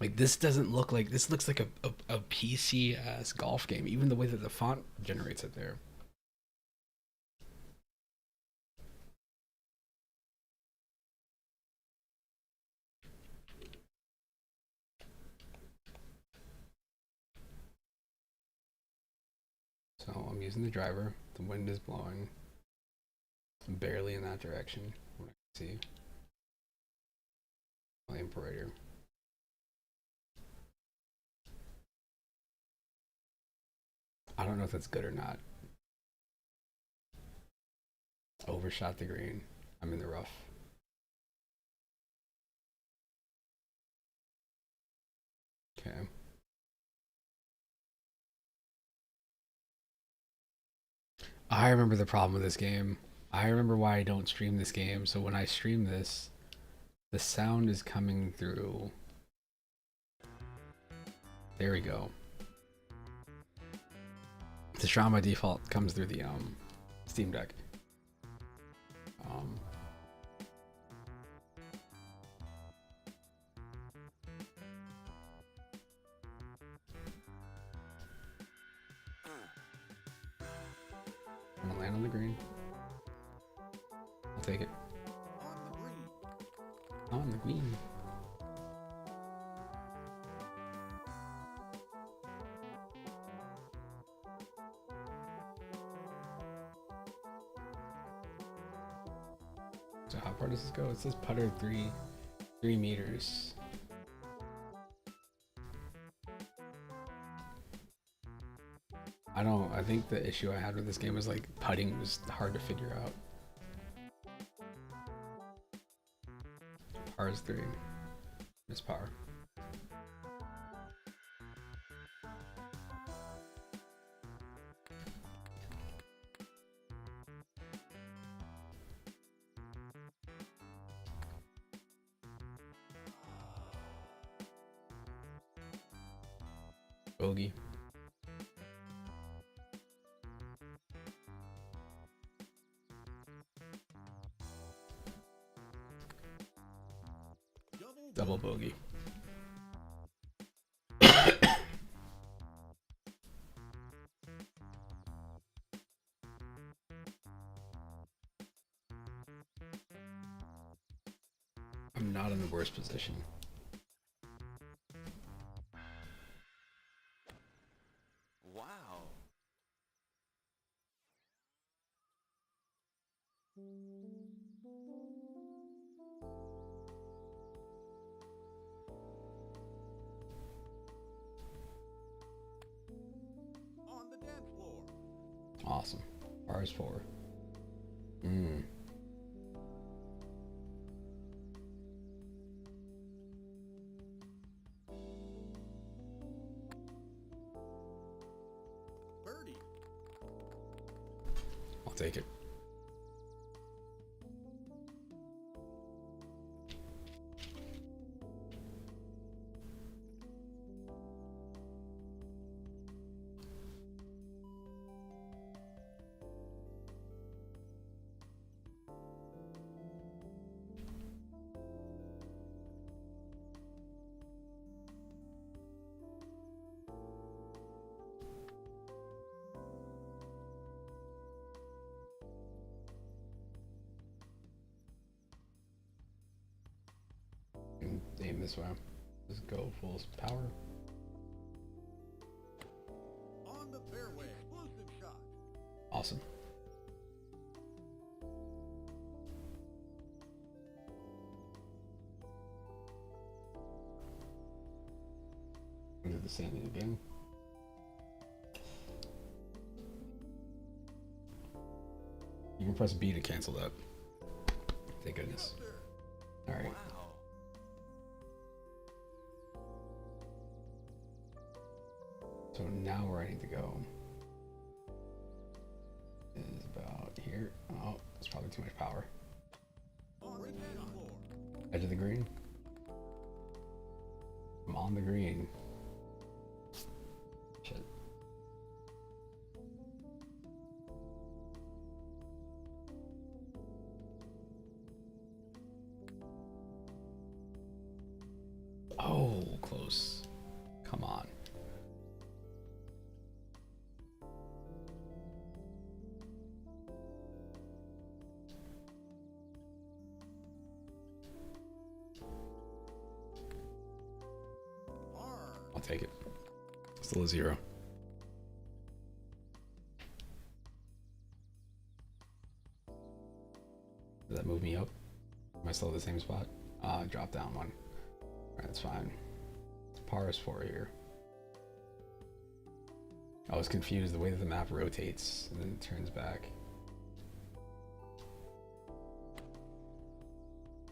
Like this doesn't look like this looks like a PC ass golf game, even the way that the font generates it there. So I'm using the driver. The wind is blowing. I'm barely in that direction. What I can see. My imperator. I don't know if that's good or not. Overshot the green. I'm in the rough. Okay. I remember the problem with this game. I remember why I don't stream this game. So when I stream this, the sound is coming through. There we go. The sound by default comes through the Steam Deck. I'm gonna land on the green. I'll take it. On the green. So how far does this go? It says putter 3 meters. I think the issue I had with this game was like putting was hard to figure out. Par is 3. Miss par. Bogey. Double bogey. not in the worst position. Wow. On the dance floor. Awesome. Bars 4. Hmm. Birdie. I'll take it. Aim this way. Just go full power. On the fairway. Explosive shot. Awesome. Do the same thing again. You can press B to cancel that. Thank goodness. Alright. Wow. So now where I need to go is about here. Oh, it's probably too much power. On the dance floor. Edge of the green. I'm on the green. Shit. Oh, close. Come on. I'll take it. Still a 0. Does that move me up? Am I still at the same spot? Drop down 1. Alright, that's fine. Par is 4 here. I was confused the way that the map rotates and then it turns back.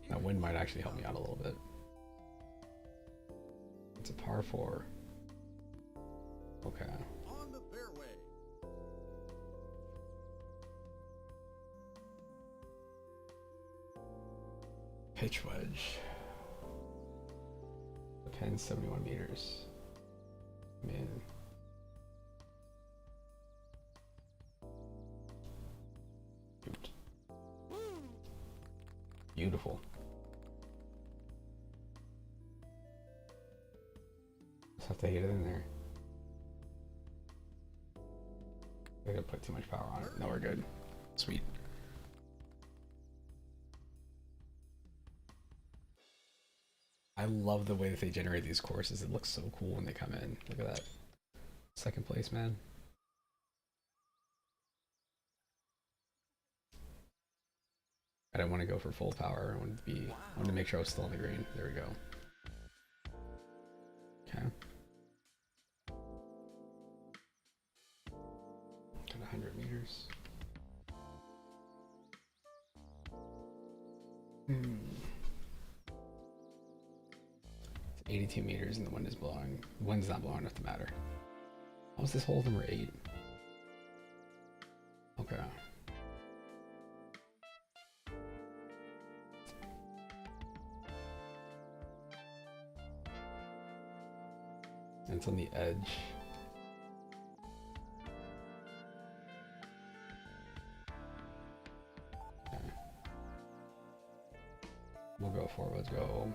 That wind might actually help me out a little bit. It's a par 4. Okay. On the fairway. Pitch wedge. Depends 71 meters. I mean, shoot. Beautiful. Just have to hit it in there. I gotta put too much power on it. No, we're good. Sweet. I love the way that they generate these courses. It looks so cool when they come in. Look at that. Second place, man. I didn't want to go for full power. I wanted to make sure I was still on the green. There we go. Okay. Got 100 meters. 82 meters and the wind is blowing. The wind's not blowing enough to matter. How was this hole number 8? Okay. And it's on the edge. Okay. We'll go for it. Let's go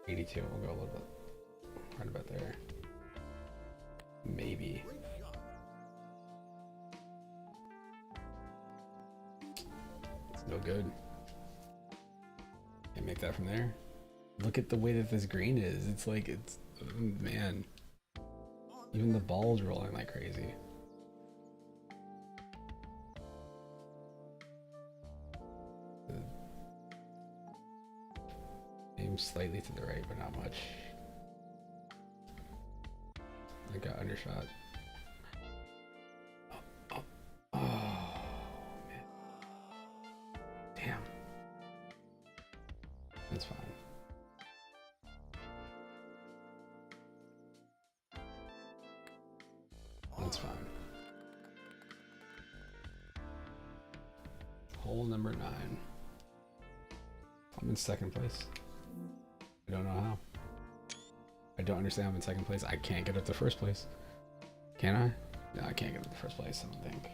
82. We'll go a little bit right about there. Maybe. Great shot. It's no good. Can't can't make that from there. Look at the way that this green is. It's like, it's, man. Even the ball's rolling like crazy. Aim slightly to the right, but not much. I got undershot. Oh, man. Damn. That's fine. That's fine. Hole number 9. I'm in second place. I don't know how. I don't understand I'm in second place. I can't get up to first place. Can I? No, I can't get up to first place, I don't think.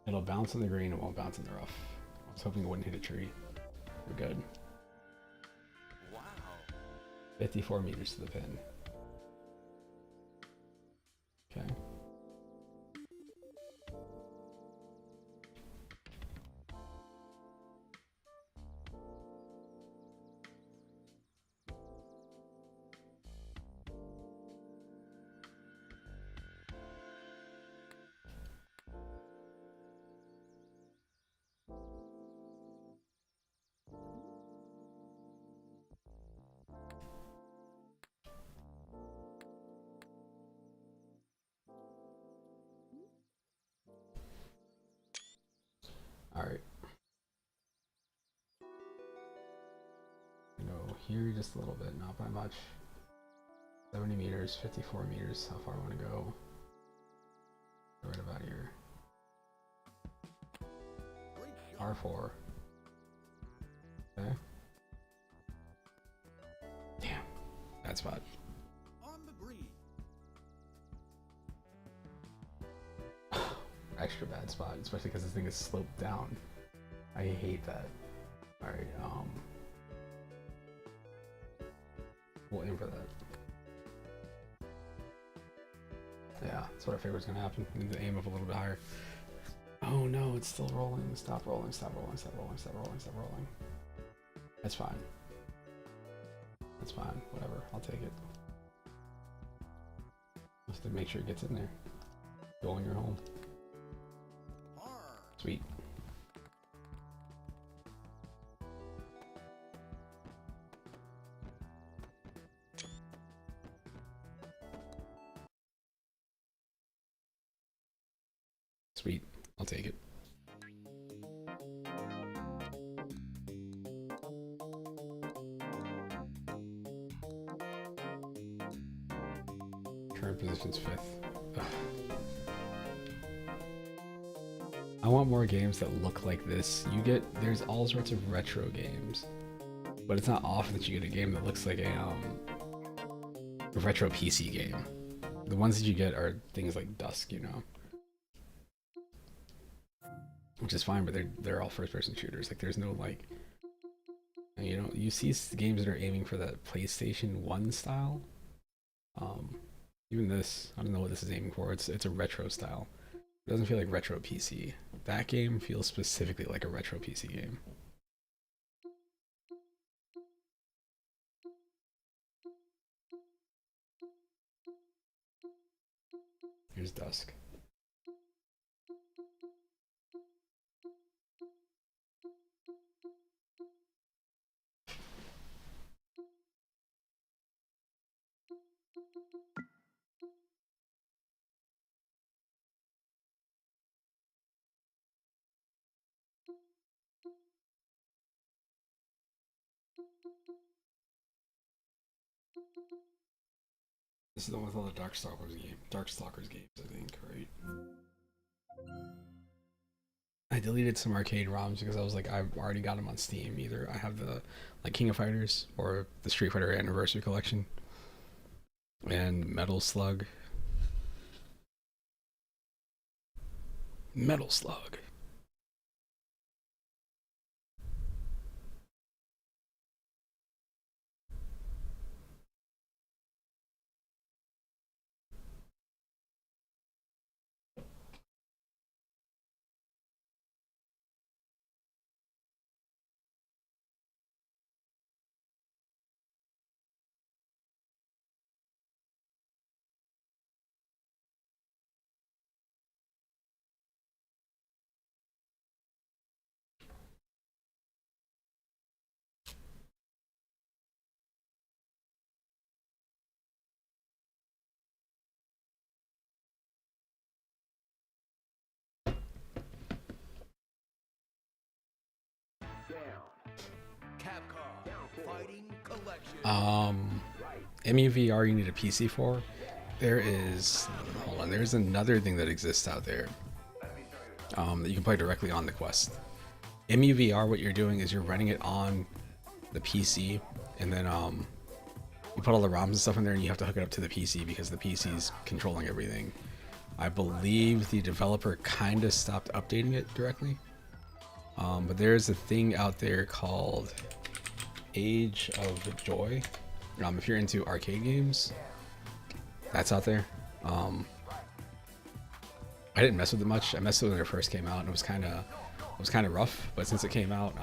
It'll bounce on the green, it won't bounce in the rough. I was hoping it wouldn't hit a tree. We're good. Wow. 54 meters to the pin. Okay. Alright. Go here just a little bit, not by much. 70 meters, 54 meters, how far I want to go. Right about here. R4. Okay. Damn. Bad spot. On the green. Extra bad spot, especially because this thing is sloped down. I hate that. Alright, we'll aim for that. Yeah, that's what I figured was gonna happen. We need to aim up a little bit higher. Oh no, it's still rolling. Stop rolling, stop rolling, stop rolling, stop rolling, stop rolling. That's fine. That's fine, whatever, I'll take it. Just to make sure it gets in there. Go on your home. Sweet. Sweet. I'll take it. Current position's 5th. Ugh. I want more games that look like this. There's all sorts of retro games, but it's not often that you get a game that looks like a retro PC game. The ones that you get are things like Dusk, you know, which is fine, but they're all first-person shooters. Like, there's no like, you know, you see games that are aiming for that PlayStation 1 style. Even this, I don't know what this is aiming for. It's a retro style. It doesn't feel like retro PC. That game feels specifically like a retro PC game. Here's Dusk. This is the one with all the Darkstalkers games, I think, right? I deleted some arcade ROMs because I was like, I've already got them on Steam. Either I have the like King of Fighters or the Street Fighter Anniversary Collection and Metal Slug. Metal Slug. MUVR you need a PC for. There is, hold on, there's another thing that exists out there that you can play directly on the Quest. MUVR, what you're doing is you're running it on the PC, and then you put all the ROMs and stuff in there, and you have to hook it up to the PC because the PC's controlling everything. I believe the developer kind of stopped updating it directly, but there's a thing out there called Age of Joy. If you're into arcade games, that's out there. I didn't mess with it much. I messed with it when it first came out, and it was kind of rough. But since it came out,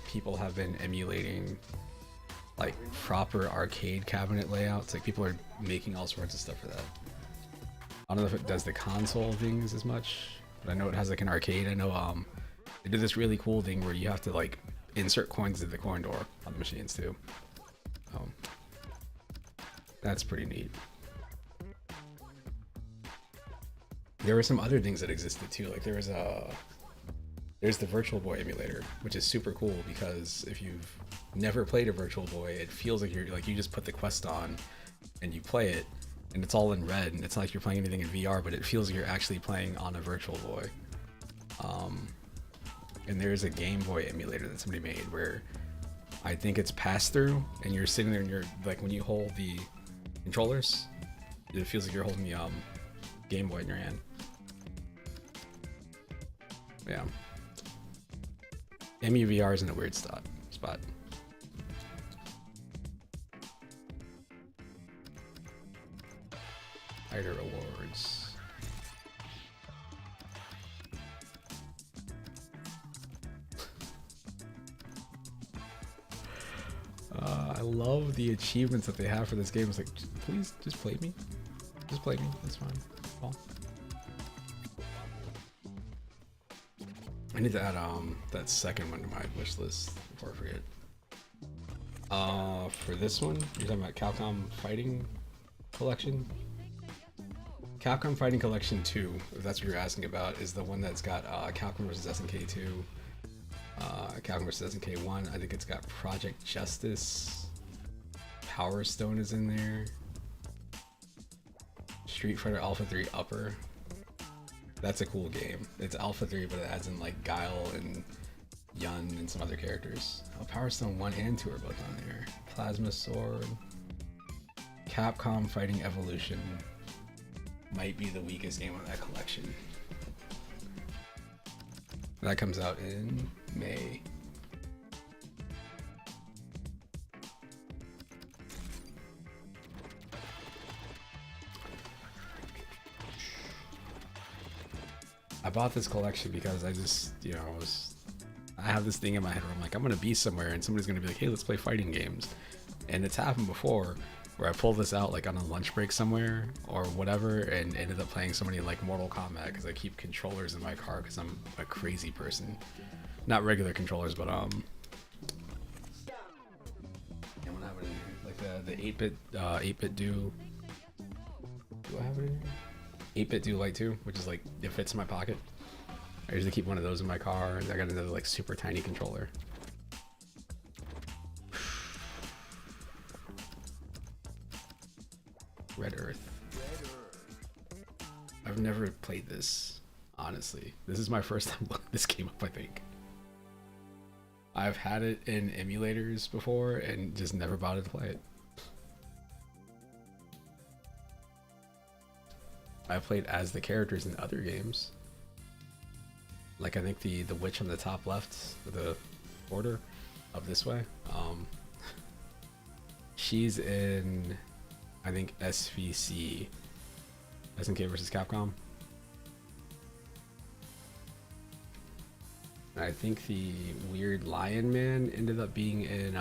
people have been emulating like proper arcade cabinet layouts. Like people are making all sorts of stuff for that. I don't know if it does the console things as much, but I know it has like an arcade. I know they did this really cool thing where you have to like insert coins into the coin door on the machines too. That's pretty neat. There were some other things that existed too. Like there's the Virtual Boy emulator, which is super cool because if you've never played a Virtual Boy, it feels like you just put the Quest on and you play it, and it's all in red, and it's not like you're playing anything in VR, but it feels like you're actually playing on a Virtual Boy. And there's a Game Boy emulator that somebody made where I think it's pass-through, and you're sitting there and you're like, when you hold the controllers, it feels like you're holding the Game Boy in your hand. Yeah. MUVR is in a weird spot. Fighter awards. I love the achievements that they have for this game. It's like, please just play me. Just play me. That's fine. Well, I need to add that second one to my wish list before I forget. For this one, you're talking about Capcom Fighting Collection. Capcom Fighting Collection 2, if that's what you're asking about, is the one that's got Capcom vs. SNK 2, Capcom vs. SNK 1. I think it's got Project Justice. Power Stone is in there. Street Fighter Alpha 3 Upper. That's a cool game. It's Alpha 3, but it adds in like Guile and Yun and some other characters. Oh, Power Stone 1 and 2 are both on there. Plasma Sword. Capcom Fighting Evolution. Might be the weakest game on that collection. That comes out in May. I bought this collection because I just, I have this thing in my head where I'm like, I'm gonna be somewhere and somebody's gonna be like, hey, let's play fighting games. And it's happened before where I pulled this out like on a lunch break somewhere or whatever and ended up playing somebody like Mortal Kombat because I keep controllers in my car because I'm a crazy person. Not regular controllers, but I'm gonna have it in here. Like the 8-bit do I have it in here? 8-bit do Lite 2, which is like, it fits in my pocket. I usually keep one of those in my car, and I got another like super tiny controller. Red Earth. I've never played this, honestly. This is my first time looking this game up, I think. I've had it in emulators before and just never bothered to play it. I've played as the characters in other games. Like I think the witch on the top left, the border of this way. She's in, I think, SVC, SNK vs. Capcom. And I think the weird lion man ended up being in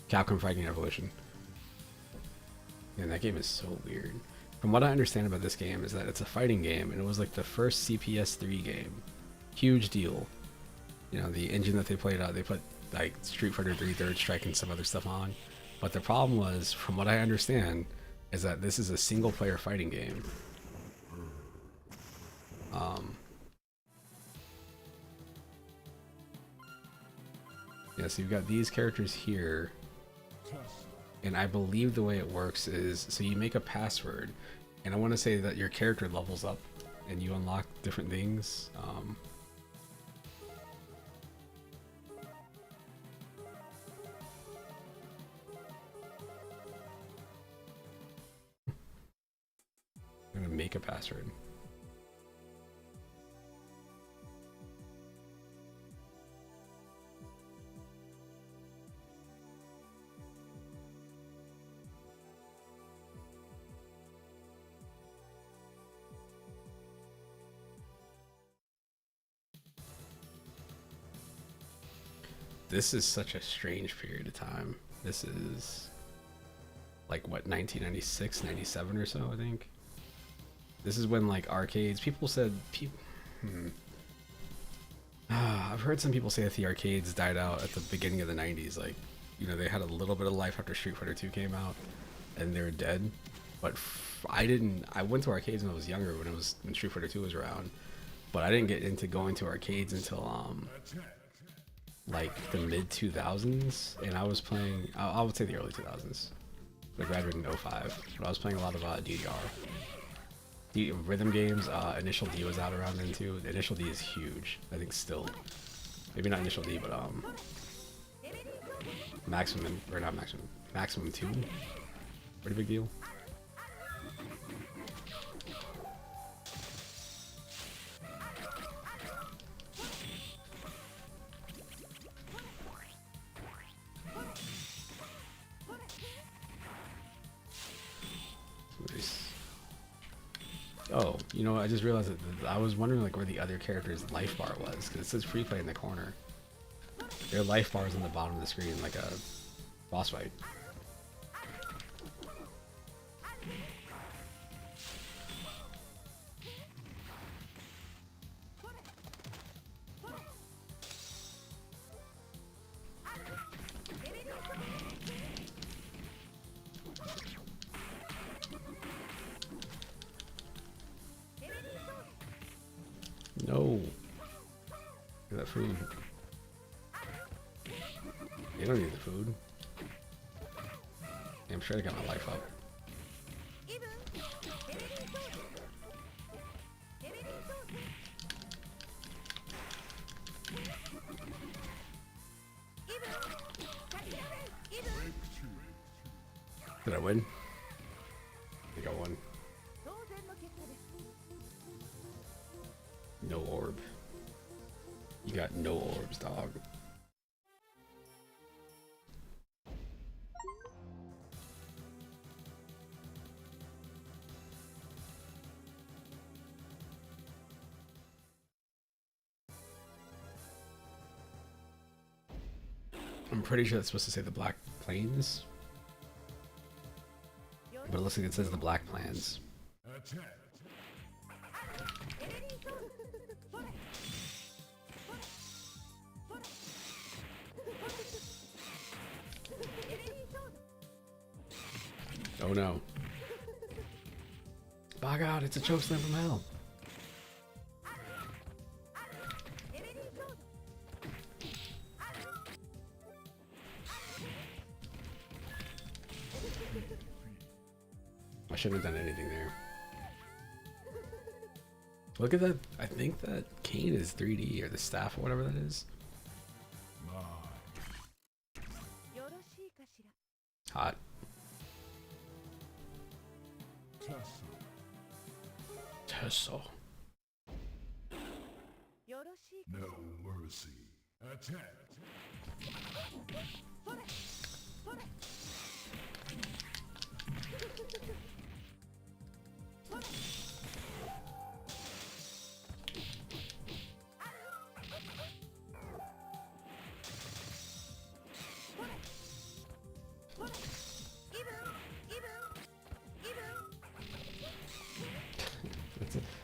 Capcom Fighting Evolution. And that game is so weird. From what I understand about this game is that it's a fighting game, and it was like the first CPS3 game. Huge deal. The engine that they played out, they put like Street Fighter 3 Third Strike and some other stuff on. But the problem was, from what I understand, is that this is a single player fighting game. Yeah, so you've got these characters here. And I believe the way it works is, so you make a password, and I want to say that your character levels up, and you unlock different things. I'm gonna make a password. This is such a strange period of time. This is like what, 1996, 97 or so, I think. This is when like arcades, people said, I've heard some people say that the arcades died out at the beginning of the 90s. Like, you know, they had a little bit of life after Street Fighter 2 came out and they were dead. But I went to arcades when I was younger, when Street Fighter 2 was around. But I didn't get into going to arcades until like the mid 2000s, and I was playing, I would say the early 2000s. I graduated in 05, but I was playing a lot of DDR. Rhythm games. Initial D was out around then too. Initial D is huge, I think still. Maybe not Initial D, but Maximum, or not Maximum, Maximum 2. Pretty big deal. Oh, you know, I just realized that I was wondering like where the other character's life bar was, because it says free play in the corner. Their life bar is on the bottom of the screen, like a boss fight. No. Look at that food. You don't need the food. Yeah, I'm sure I got my life up. Did I win? I think I won. No orb. You got no orbs, dog. I'm pretty sure that's supposed to say the Black Plains, but it looks like it says the Black Plans. Oh no. By God, it's a chokeslam from hell. I shouldn't have done anything there. Look at that. I think that cane is 3D, or the staff or whatever that is. Hot. Tessa. No mercy. Attack.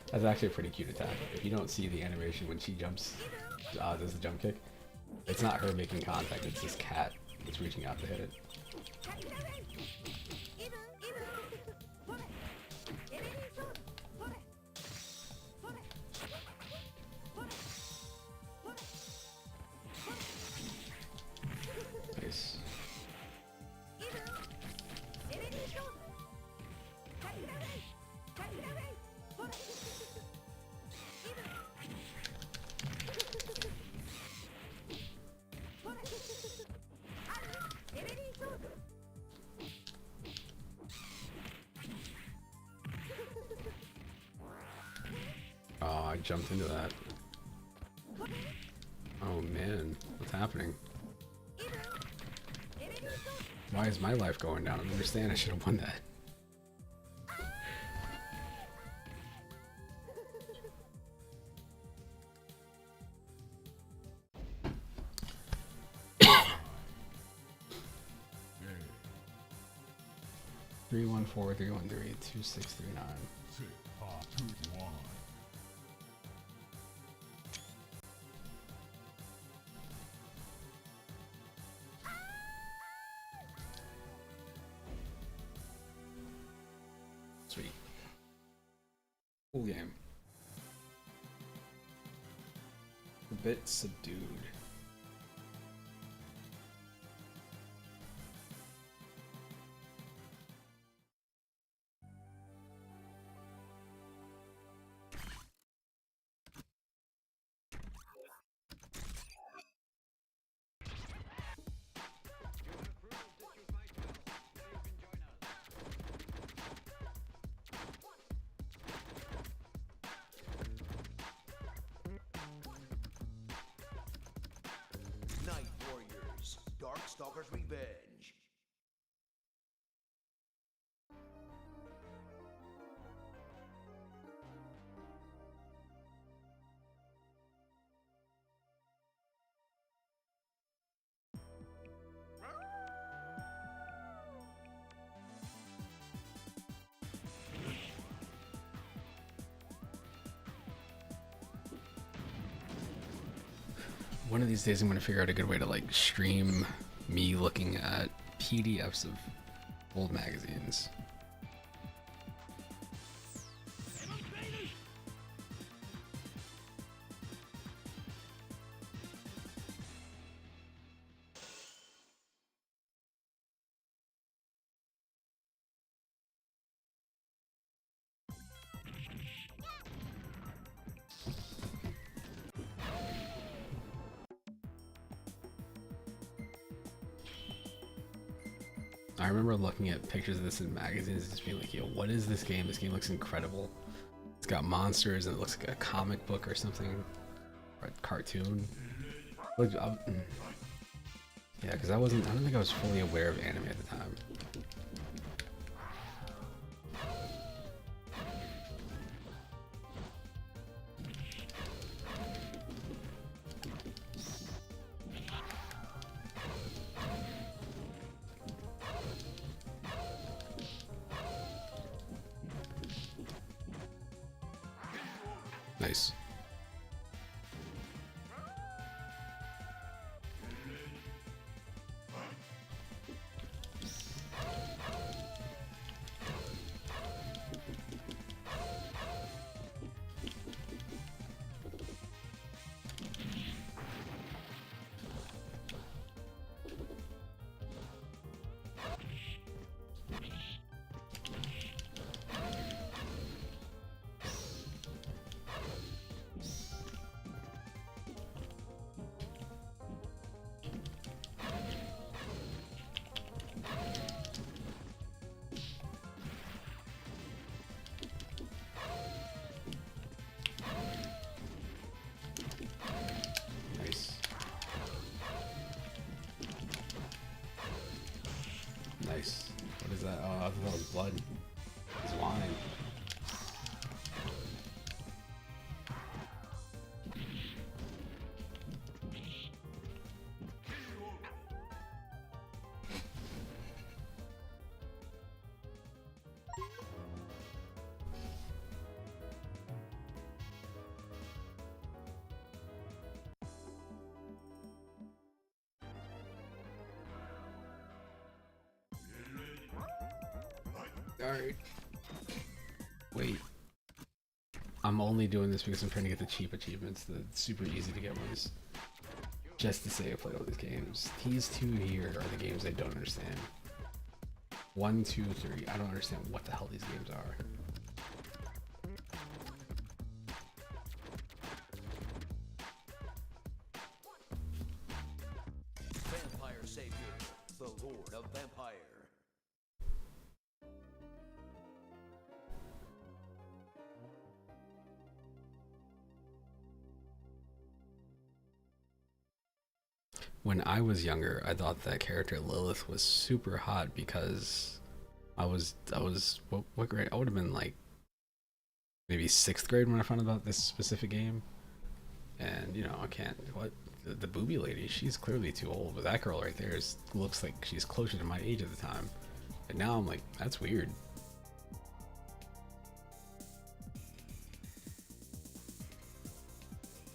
That's actually a pretty cute attack. If you don't see the animation when she jumps, does the jump kick, it's not her making contact, it's this cat that's reaching out to hit it. I jumped into that. Oh man, what's happening? Why is my life going down? I don't understand. I should have won that. Three one four 313 2639. 6, 2, 1. Sweet. Cool game. A bit subdued. Night Warriors, Darkstalker's Revenge. One of these days I'm gonna figure out a good way to like stream me looking at PDFs of old magazines. I remember looking at pictures of this in magazines and just being like, yo, what is this game? This game looks incredible. It's got monsters and it looks like a comic book or something. Or a cartoon. Yeah, because I don't think I was fully aware of anime at the time. Nice. Nice. What is that? Oh, I thought that was blood. It's wine. Alright. Wait. I'm only doing this because I'm trying to get the cheap achievements, the super easy to get ones. Just to say I played all these games. These two here are the games I don't understand. 1, 2, 3. I don't understand what the hell these games are. Vampire Savior, the Lord of Vampire. when I was younger, I thought that character Lilith was super hot because I was what grade? I would have been like maybe 6th grade when I found out about this specific game. And you know, I can't, what, the booby lady, she's clearly too old, but that girl right there looks like she's closer to my age at the time. And now I'm like, that's weird.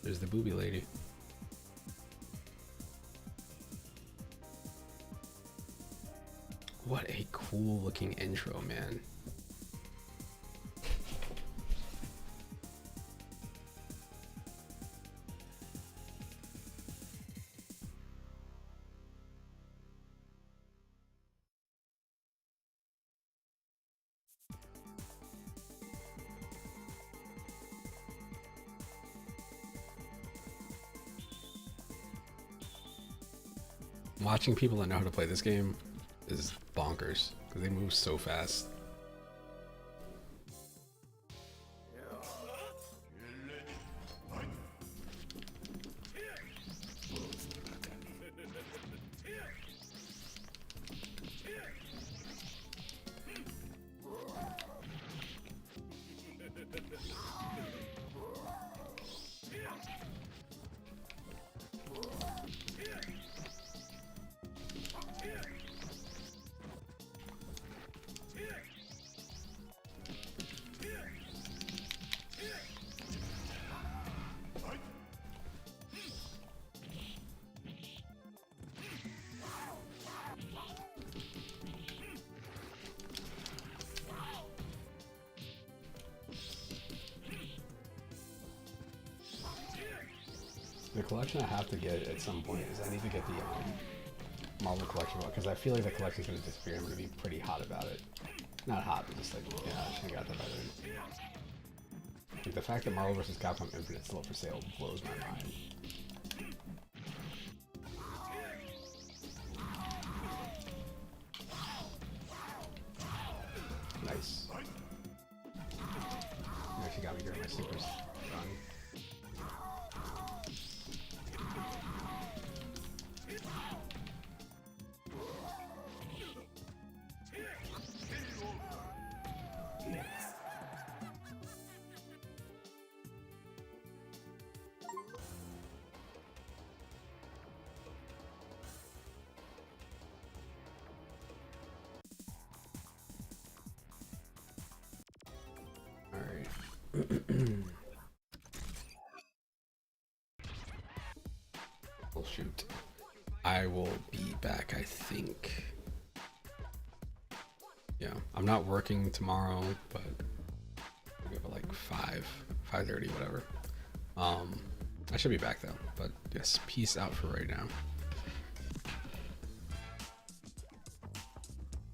There's the booby lady. What a cool looking intro, man. Watching people that know how to play this game is bonkers because they move so fast. The collection I have to get at some point is I need to get the Marvel collection because I feel like the collection's going to disappear. I'm going to be pretty hot about it. Not hot, but just like, yeah, I should have got that by then. Like, the fact that Marvel vs. Capcom Infinite's still up for sale blows my mind. Nice. You actually got me getting my supers done. Well, shoot. I will be back, I think. Yeah, I'm not working tomorrow, but we have like 5:30, whatever. I should be back though, but yes, peace out for right now.